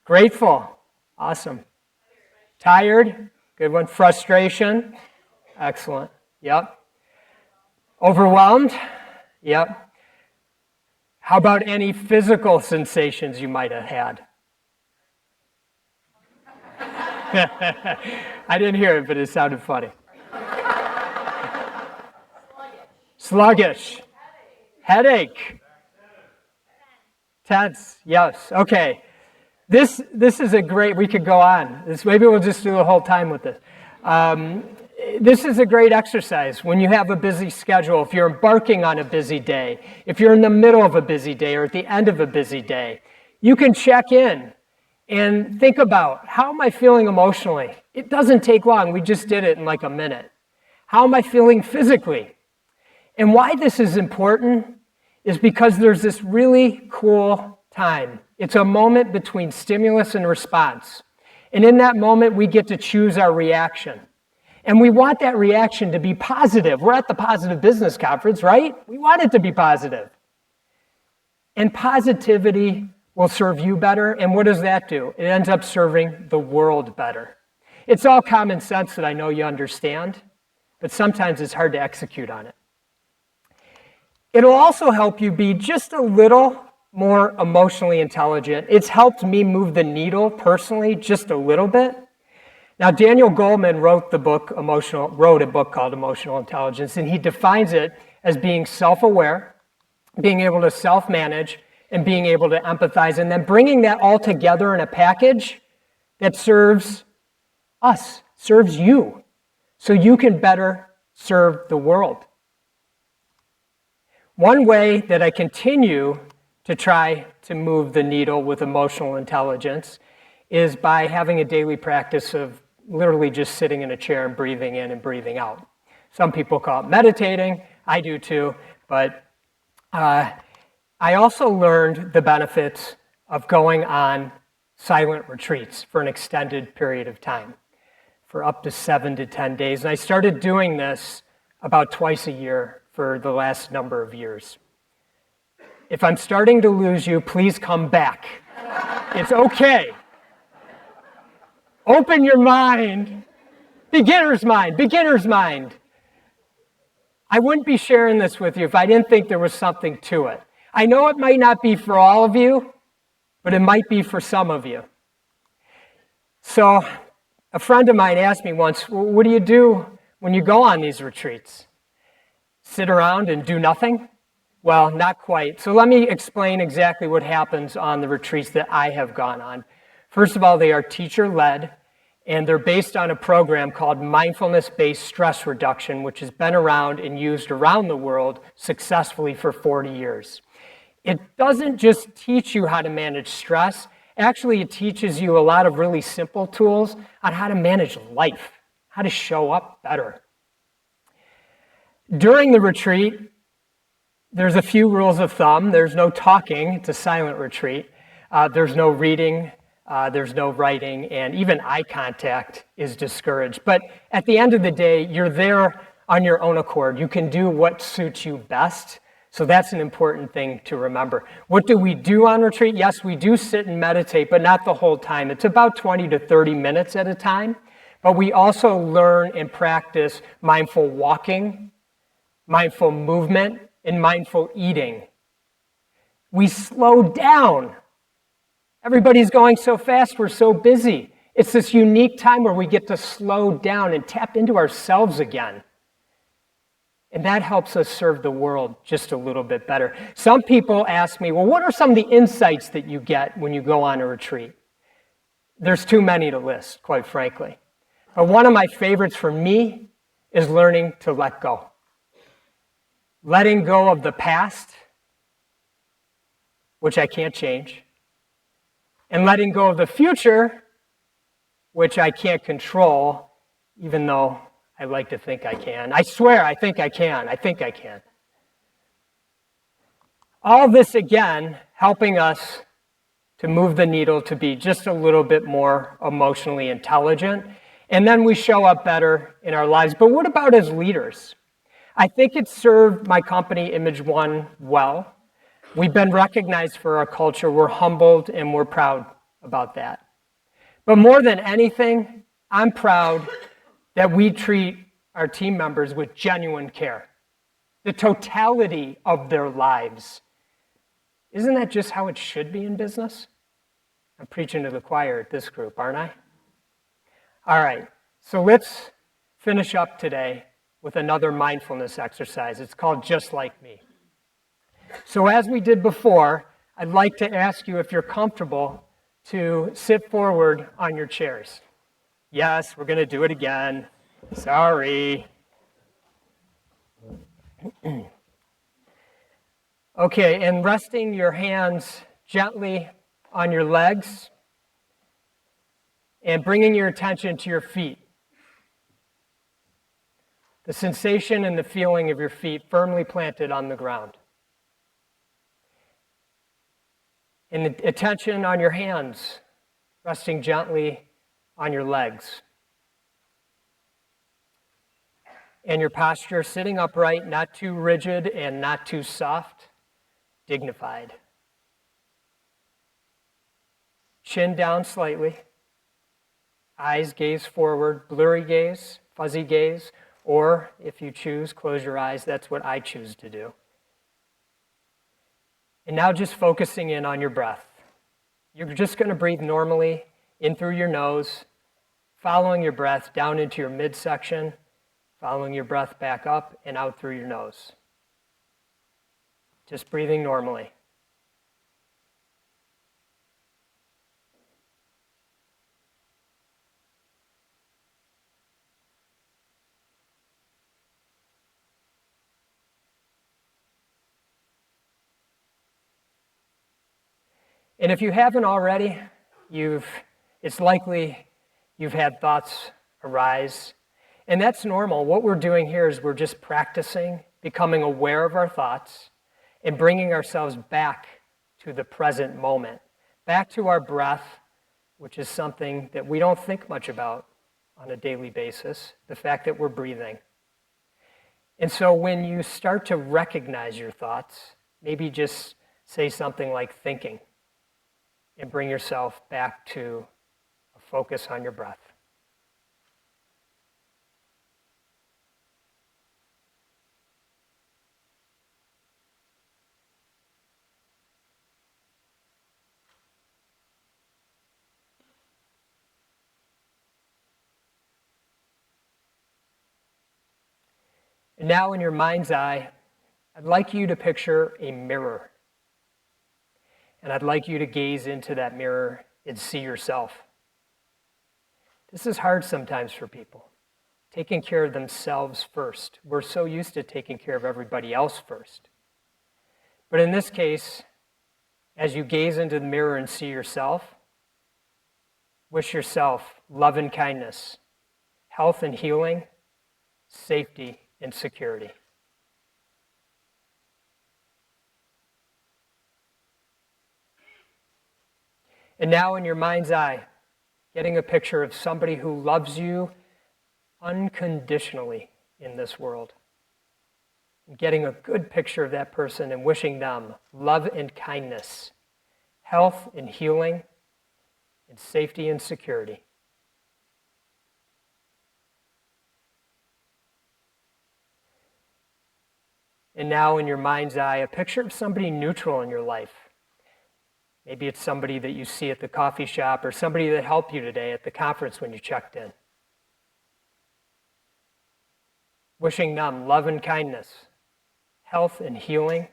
Grateful. Awesome. Tired? Good one. Frustration? Excellent. Yep. Overwhelmed? Yep. How about any physical sensations you might have had? I didn't hear it, but it sounded funny. Sluggish. Headache. Tense. Yes. Okay. This is a great, we could go on. Maybe we'll just do the whole time with this. This is a great exercise when you have a busy schedule, if you're embarking on a busy day, if you're in the middle of a busy day or at the end of a busy day, you can check in and think about, how am I feeling emotionally? It doesn't take long. We just did it in like a minute. How am I feeling physically? And why this is important is because there's this really cool time. It's a moment between stimulus and response. And in that moment, we get to choose our reaction. And we want that reaction to be positive. We're at the Positive Business Conference, right? We want it to be positive. And positivity will serve you better. And what does that do? It ends up serving the world better. It's all common sense that I know you understand, but sometimes it's hard to execute on it. It'll also help you be just a little more emotionally intelligent. It's helped me move the needle personally just a little bit. Now, Daniel Goleman wrote a book called Emotional Intelligence, and he defines it as being self-aware, being able to self-manage, and being able to empathize, and then bringing that all together in a package that serves us, serves you, so you can better serve the world. One way that I continue to try to move the needle with emotional intelligence is by having a daily practice of literally just sitting in a chair and breathing in and breathing out. Some people call it meditating. I do too. But I also learned the benefits of going on silent retreats for an extended period of time, for up to 7 to 10 days. And I started doing this about twice a year for the last number of years. If I'm starting to lose you, please come back. It's okay. Open your mind. Beginner's mind, beginner's mind. I wouldn't be sharing this with you if I didn't think there was something to it. I know it might not be for all of you, but it might be for some of you. So a friend of mine asked me once, what do you do when you go on these retreats? Sit around and do nothing? Well, not quite. So let me explain exactly what happens on the retreats that I have gone on. First of all, they are teacher-led, and they're based on a program called Mindfulness-Based Stress Reduction, which has been around and used around the world successfully for 40 years. It doesn't just teach you how to manage stress. Actually, it teaches you a lot of really simple tools on how to manage life, how to show up better. During the retreat, there's a few rules of thumb. There's no talking. It's a silent retreat. There's no reading. There's no writing. And even eye contact is discouraged. But at the end of the day, you're there on your own accord. You can do what suits you best. So that's an important thing to remember. What do we do on retreat? Yes, we do sit and meditate, but not the whole time. It's about 20 to 30 minutes at a time. But we also learn and practice mindful walking, mindful movement, and mindful eating. We slow down. Everybody's going so fast, we're so busy. It's this unique time where we get to slow down and tap into ourselves again. And that helps us serve the world just a little bit better. Some people ask me, well, what are some of the insights that you get when you go on a retreat? There's too many to list, quite frankly. But one of my favorites for me is learning to let go. Letting go of the past, which I can't change, and letting go of the future, which I can't control, even though I like to think I can. I swear, I think I can. I think I can. All this, again, helping us to move the needle to be just a little bit more emotionally intelligent. And then we show up better in our lives. But what about as leaders? I think it served my company, Image One, well. We've been recognized for our culture. We're humbled and we're proud about that. But more than anything, I'm proud that we treat our team members with genuine care. The totality of their lives. Isn't that just how it should be in business? I'm preaching to the choir at this group, aren't I? All right, so let's finish up today with another mindfulness exercise. It's called Just Like Me. So as we did before, I'd like to ask you, if you're comfortable, to sit forward on your chairs. Yes, we're going to do it again. Sorry. Okay, and resting your hands gently on your legs and bringing your attention to your feet. The sensation and the feeling of your feet firmly planted on the ground. And the attention on your hands, resting gently on your legs. And your posture sitting upright, not too rigid and not too soft, dignified. Chin down slightly. Eyes gaze forward, blurry gaze, fuzzy gaze, or if you choose, close your eyes. That's what I choose to do. And now just focusing in on your breath. You're just going to breathe normally in through your nose, following your breath down into your midsection, following your breath back up and out through your nose. Just breathing normally. And if you haven't already, it's likely you've had thoughts arise. And that's normal. What we're doing here is we're just practicing, becoming aware of our thoughts, and bringing ourselves back to the present moment, back to our breath, which is something that we don't think much about on a daily basis, the fact that we're breathing. And so when you start to recognize your thoughts, maybe just say something like thinking, and bring yourself back to a focus on your breath. And now in your mind's eye, I'd like you to picture a mirror. And I'd like you to gaze into that mirror and see yourself. This is hard sometimes for people, taking care of themselves first. We're so used to taking care of everybody else first. But in this case, as you gaze into the mirror and see yourself, wish yourself love and kindness, health and healing, safety and security. And now in your mind's eye, getting a picture of somebody who loves you unconditionally in this world. And getting a good picture of that person and wishing them love and kindness, health and healing, and safety and security. And now in your mind's eye, a picture of somebody neutral in your life. Maybe it's somebody that you see at the coffee shop or somebody that helped you today at the conference when you checked in. Wishing them love and kindness, health and healing,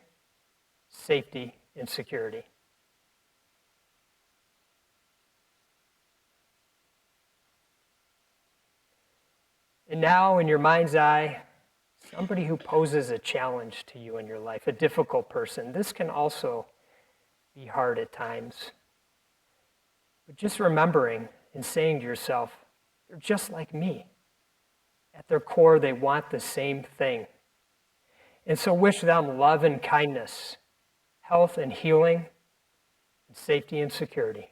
safety and security. And now, in your mind's eye, somebody who poses a challenge to you in your life, a difficult person. This can also be hard at times. But just remembering and saying to yourself, they're just like me. At their core, they want the same thing. And so wish them love and kindness, health and healing, and safety and security.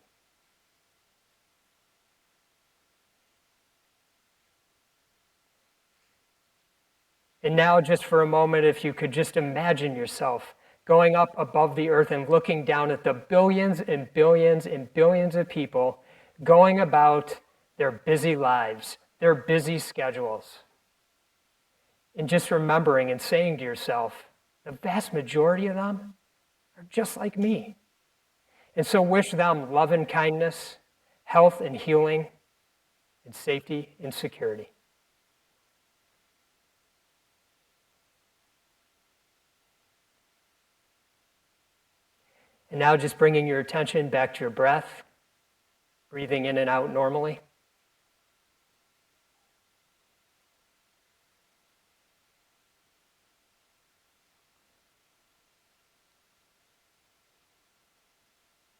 And now, just for a moment, if you could just imagine yourself going up above the earth and looking down at the billions and billions and billions of people going about their busy lives, their busy schedules. And just remembering and saying to yourself, the vast majority of them are just like me. And so wish them love and kindness, health and healing, and safety and security. And now just bringing your attention back to your breath, breathing in and out normally.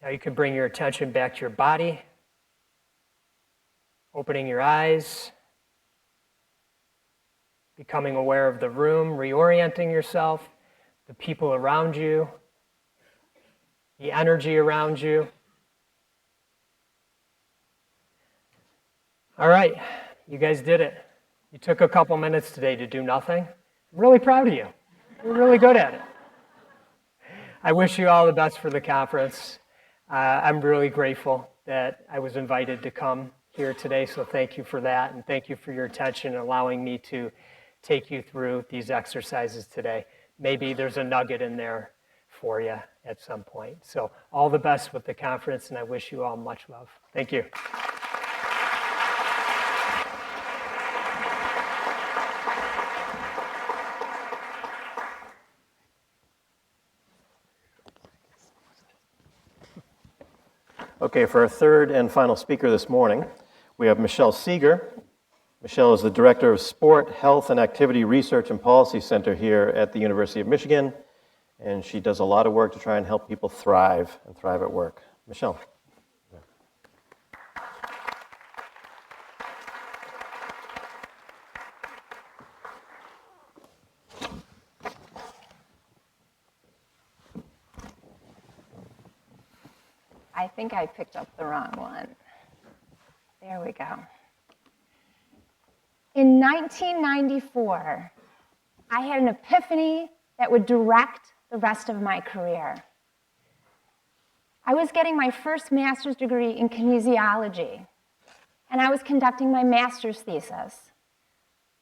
Now you can bring your attention back to your body, opening your eyes, becoming aware of the room, reorienting yourself, the people around you, the energy around you. All right, you guys did it. You took a couple minutes today to do nothing. I'm really proud of you. You're really good at it. I wish you all the best for the conference. I'm really grateful that I was invited to come here today, so thank you for that, and thank you for your attention and allowing me to take you through these exercises today. Maybe there's a nugget in there for you at some point. So all the best with the conference, and I wish you all much love. Thank you. Okay, for our third and final speaker this morning, we have Michelle Seeger. Michelle is the Director of Sport, Health, and Activity Research and Policy Center here at the University of Michigan, and she does a lot of work to try and help people thrive and thrive at work. Michelle. I think I picked up the wrong one. There we go. In 1994, I had an epiphany that would direct the rest of my career. I was getting my first master's degree in kinesiology, and I was conducting my master's thesis.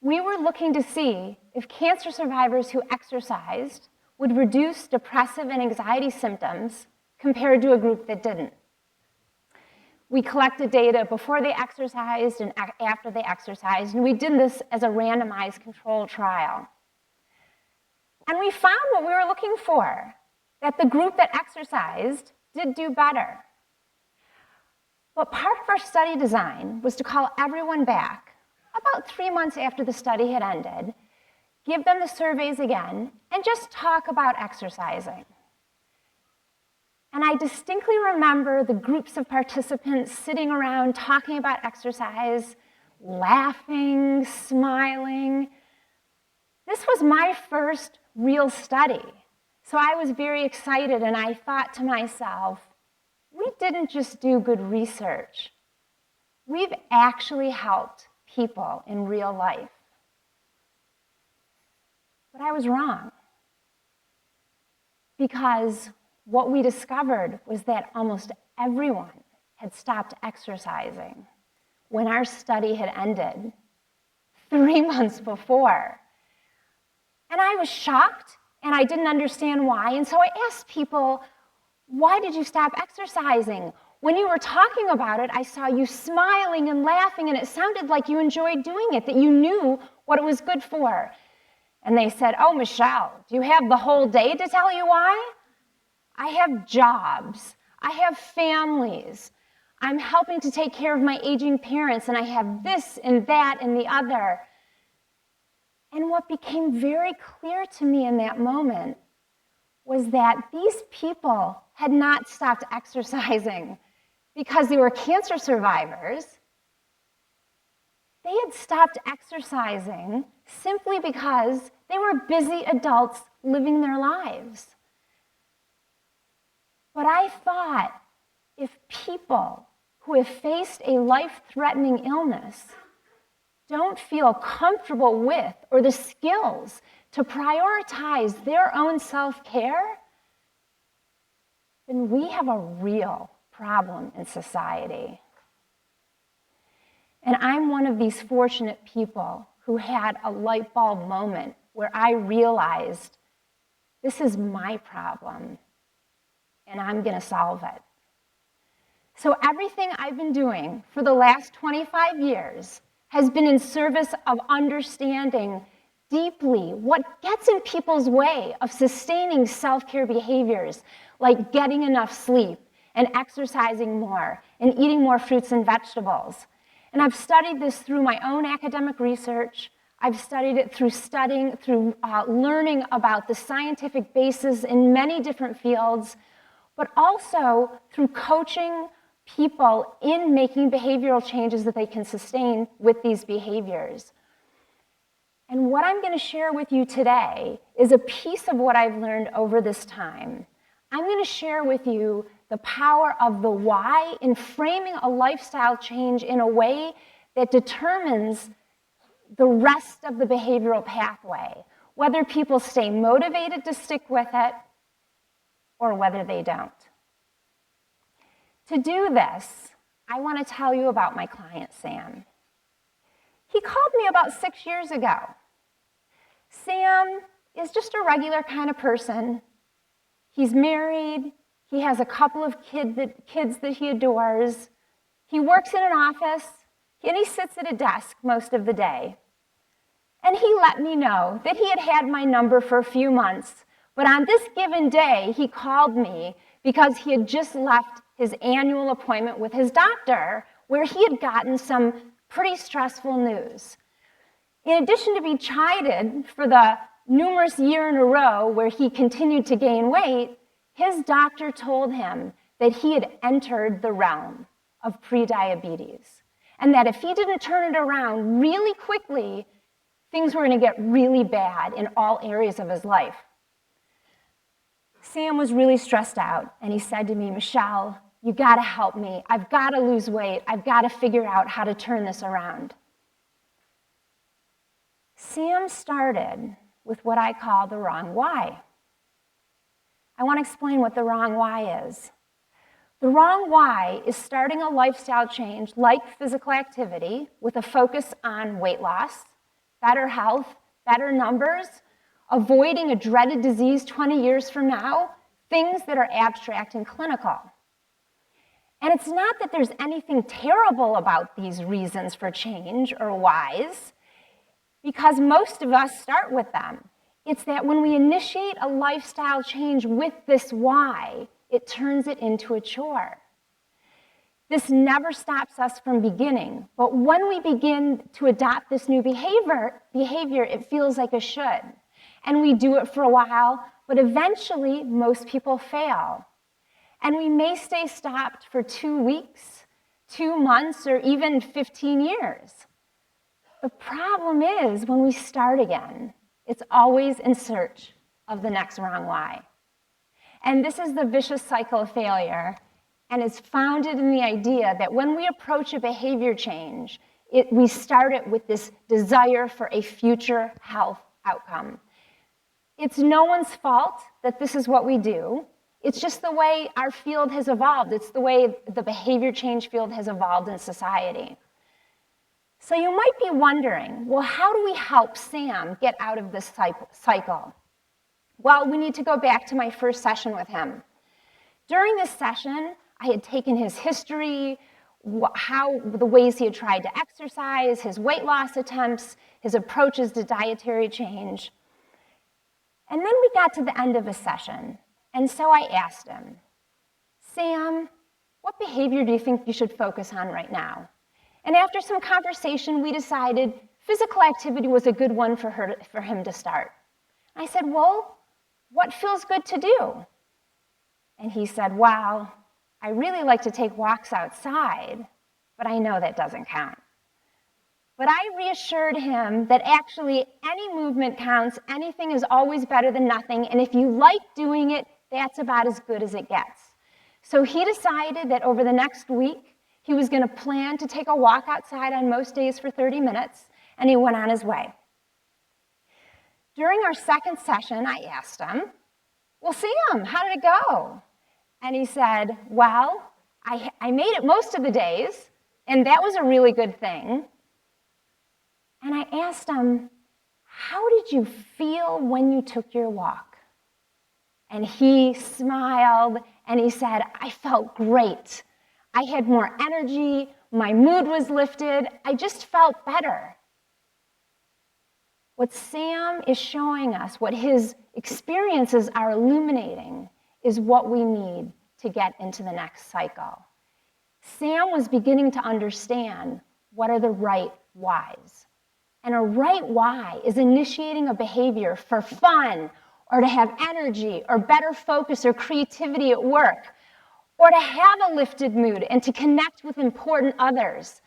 We were looking to see if cancer survivors who exercised would reduce depressive and anxiety symptoms compared to a group that didn't. We collected data before they exercised and after they exercised, and we did this as a randomized controlled trial. And we found what we were looking for, that the group that exercised did do better. But part of our study design was to call everyone back about 3 months after the study had ended, give them the surveys again, and just talk about exercising. And I distinctly remember the groups of participants sitting around talking about exercise, laughing, smiling. This was my first real study. So I was very excited, and I thought to myself, we didn't just do good research. We've actually helped people in real life. But I was wrong. Because what we discovered was that almost everyone had stopped exercising when our study had ended 3 months before. And I was shocked, and I didn't understand why. And so I asked people, why did you stop exercising? When you were talking about it, I saw you smiling and laughing, and it sounded like you enjoyed doing it, that you knew what it was good for. And they said, oh, Michelle, do you have the whole day to tell you why? I have jobs. I have families. I'm helping to take care of my aging parents, and I have this and that and the other. And what became very clear to me in that moment was that these people had not stopped exercising because they were cancer survivors. They had stopped exercising simply because they were busy adults living their lives. But I thought, if people who have faced a life-threatening illness don't feel comfortable with or the skills to prioritize their own self-care, then we have a real problem in society. And I'm one of these fortunate people who had a light bulb moment where I realized this is my problem and I'm going to solve it. So everything I've been doing for the last 25 years has been in service of understanding deeply what gets in people's way of sustaining self-care behaviors like getting enough sleep and exercising more and eating more fruits and vegetables. And I've studied this through my own academic research. I've studied it through studying, through learning about the scientific basis in many different fields, but also through coaching people in making behavioral changes that they can sustain with these behaviors. And what I'm going to share with you today is a piece of what I've learned over this time. I'm going to share with you the power of the why in framing a lifestyle change in a way that determines the rest of the behavioral pathway, whether people stay motivated to stick with it or whether they don't. To do this, I want to tell you about my client, Sam. He called me about 6 years ago. Sam is just a regular kind of person. He's married. He has a couple of kids that he adores. He works in an office, and he sits at a desk most of the day. And he let me know that he had had my number for a few months, but on this given day, he called me because he had just left his annual appointment with his doctor, where he had gotten some pretty stressful news. In addition to being chided for the numerous year in a row where he continued to gain weight, his doctor told him that he had entered the realm of prediabetes, and that if he didn't turn it around really quickly, things were going to get really bad in all areas of his life. Sam was really stressed out, and he said to me, Michelle, you got to help me. I've got to lose weight. I've got to figure out how to turn this around. Sam started with what I call the wrong why. I want to explain what the wrong why is. The wrong why is starting a lifestyle change like physical activity with a focus on weight loss, better health, better numbers, avoiding a dreaded disease 20 years from now, things that are abstract and clinical. And it's not that there's anything terrible about these reasons for change or whys, because most of us start with them. It's that when we initiate a lifestyle change with this why, it turns it into a chore. This never stops us from beginning, but when we begin to adopt this new behavior, it feels like a should. And we do it for a while, but eventually most people fail. And we may stay stopped for 2 weeks, 2 months, or even 15 years. The problem is when we start again, it's always in search of the next wrong why. And this is the vicious cycle of failure, and it's founded in the idea that when we approach a behavior change, we start it with this desire for a future health outcome. It's no one's fault that this is what we do. It's just the way our field has evolved. It's the way the behavior change field has evolved in society. So you might be wondering, well, how do we help Sam get out of this cycle? Well, we need to go back to my first session with him. During this session, I had taken his history, the ways he had tried to exercise, his weight loss attempts, his approaches to dietary change. And then we got to the end of a session, and so I asked him, Sam, what behavior do you think you should focus on right now? And after some conversation, we decided physical activity was a good one for him to start. I said, well, what feels good to do? And he said, well, I really like to take walks outside, but I know that doesn't count. But I reassured him that actually any movement counts, anything is always better than nothing, and if you like doing it, that's about as good as it gets. So he decided that over the next week, he was going to plan to take a walk outside on most days for 30 minutes, and he went on his way. During our second session, I asked him, well, Sam, how did it go? And he said, well, I made it most of the days, and that was a really good thing. And I asked him, how did you feel when you took your walk? And he smiled, and he said, I felt great. I had more energy, my mood was lifted, I just felt better. What Sam is showing us, what his experiences are illuminating, is what we need to get into the next cycle. Sam was beginning to understand what are the right whys. And a right why is initiating a behavior for fun, or to have energy, or better focus, or creativity at work, or to have a lifted mood and to connect with important others.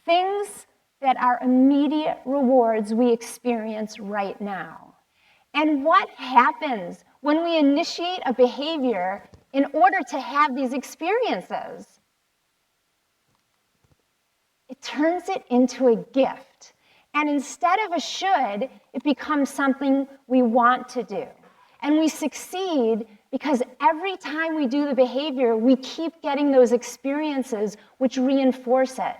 Things that are immediate rewards we experience right now. And what happens when we initiate a behavior in order to have these experiences? It turns it into a gift. And instead of a should, it becomes something we want to do. And we succeed because every time we do the behavior, we keep getting those experiences which reinforce it.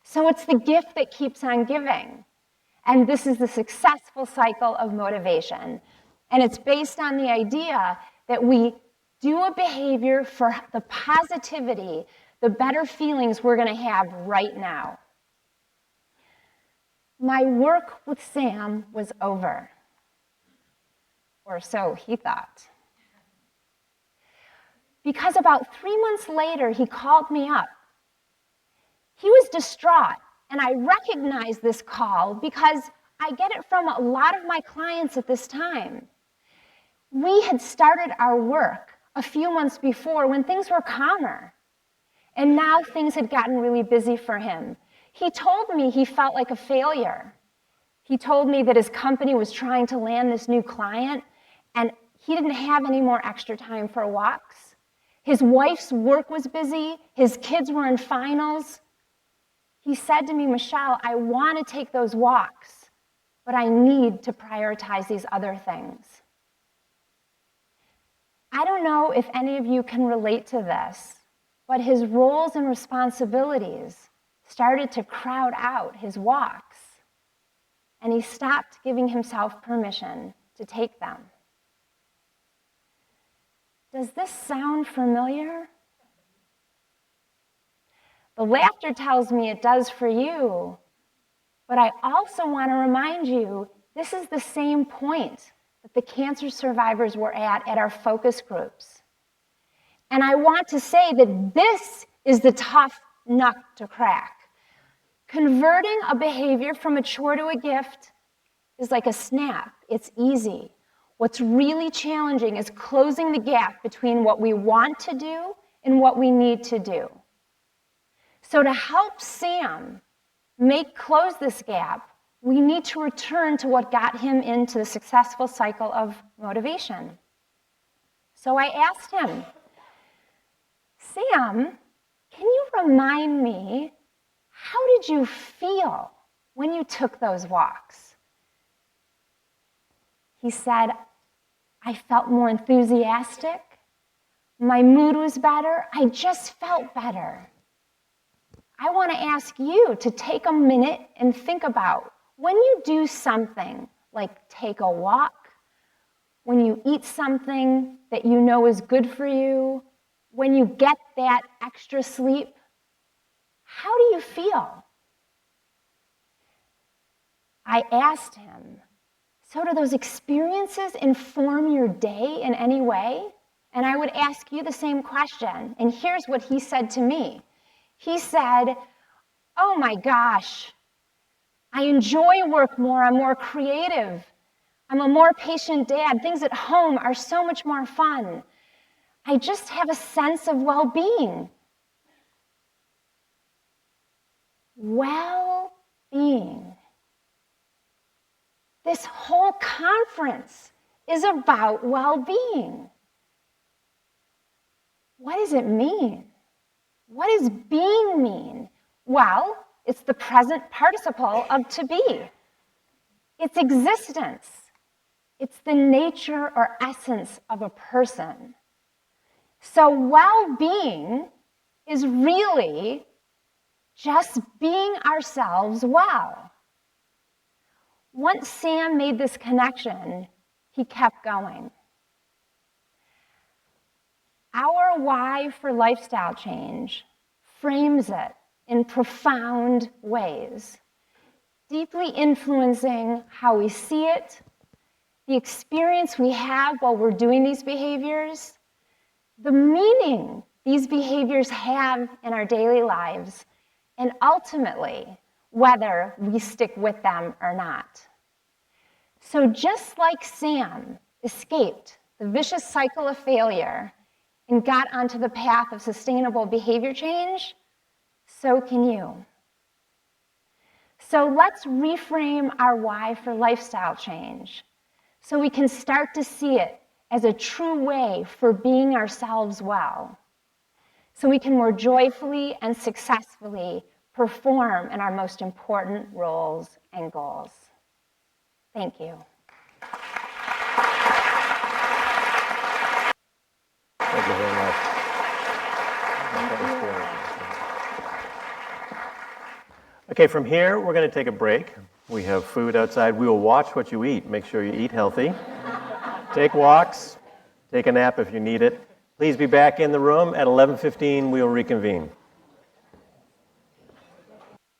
So it's the gift that keeps on giving. And this is the successful cycle of motivation. And it's based on the idea that we do a behavior for the positivity, the better feelings we're going to have right now. My work with Sam was over. Or so he thought. Because about 3 months later, he called me up. He was distraught, and I recognized this call because I get it from a lot of my clients at this time. We had started our work a few months before when things were calmer, and now things had gotten really busy for him. He told me he felt like a failure. He told me that his company was trying to land this new client, and he didn't have any more extra time for walks. His wife's work was busy. His kids were in finals. He said to me, Michelle, I want to take those walks, but I need to prioritize these other things. I don't know if any of you can relate to this, but his roles and responsibilities started to crowd out his walks, and he stopped giving himself permission to take them. Does this sound familiar? The laughter tells me it does for you, but I also want to remind you this is the same point that the cancer survivors were at our focus groups. And I want to say that this is the tough nut to crack. Converting a behavior from a chore to a gift is like a snap. It's easy. What's really challenging is closing the gap between what we want to do and what we need to do. So to help Sam close this gap, we need to return to what got him into the successful cycle of motivation. So I asked him, Sam, can you remind me, how did you feel when you took those walks? He said, I felt more enthusiastic. My mood was better. I just felt better. I want to ask you to take a minute and think about when you do something like take a walk when you eat something that you know is good for you, when you get that extra sleep, how do you feel? I asked him, so do those experiences inform your day in any way? And I would ask you the same question. And here's what he said to me. He said, oh my gosh, I enjoy work more, I'm more creative, I'm a more patient dad, things at home are so much more fun. I just have a sense of well-being. Well-being. This whole conference is about well-being. What does it mean? What does being mean? Well, it's the present participle of to be. It's existence. It's the nature or essence of a person. So well-being is really just being ourselves well. Once Sam made this connection, he kept going. Our why for lifestyle change frames it in profound ways, deeply influencing how we see it, the experience we have while we're doing these behaviors, the meaning these behaviors have in our daily lives, and ultimately, whether we stick with them or not. So just like Sam escaped the vicious cycle of failure and got onto the path of sustainable behavior change, so can you. So let's reframe our why for lifestyle change so we can start to see it as a true way for being ourselves well, so we can more joyfully and successfully perform in our most important roles and goals. Thank you. Thank you very much. Okay, from here, we're going to take a break. We have food outside. We will watch what you eat. Make sure you eat healthy. Take walks. Take a nap if you need it. Please be back in the room at 11:15. We will reconvene.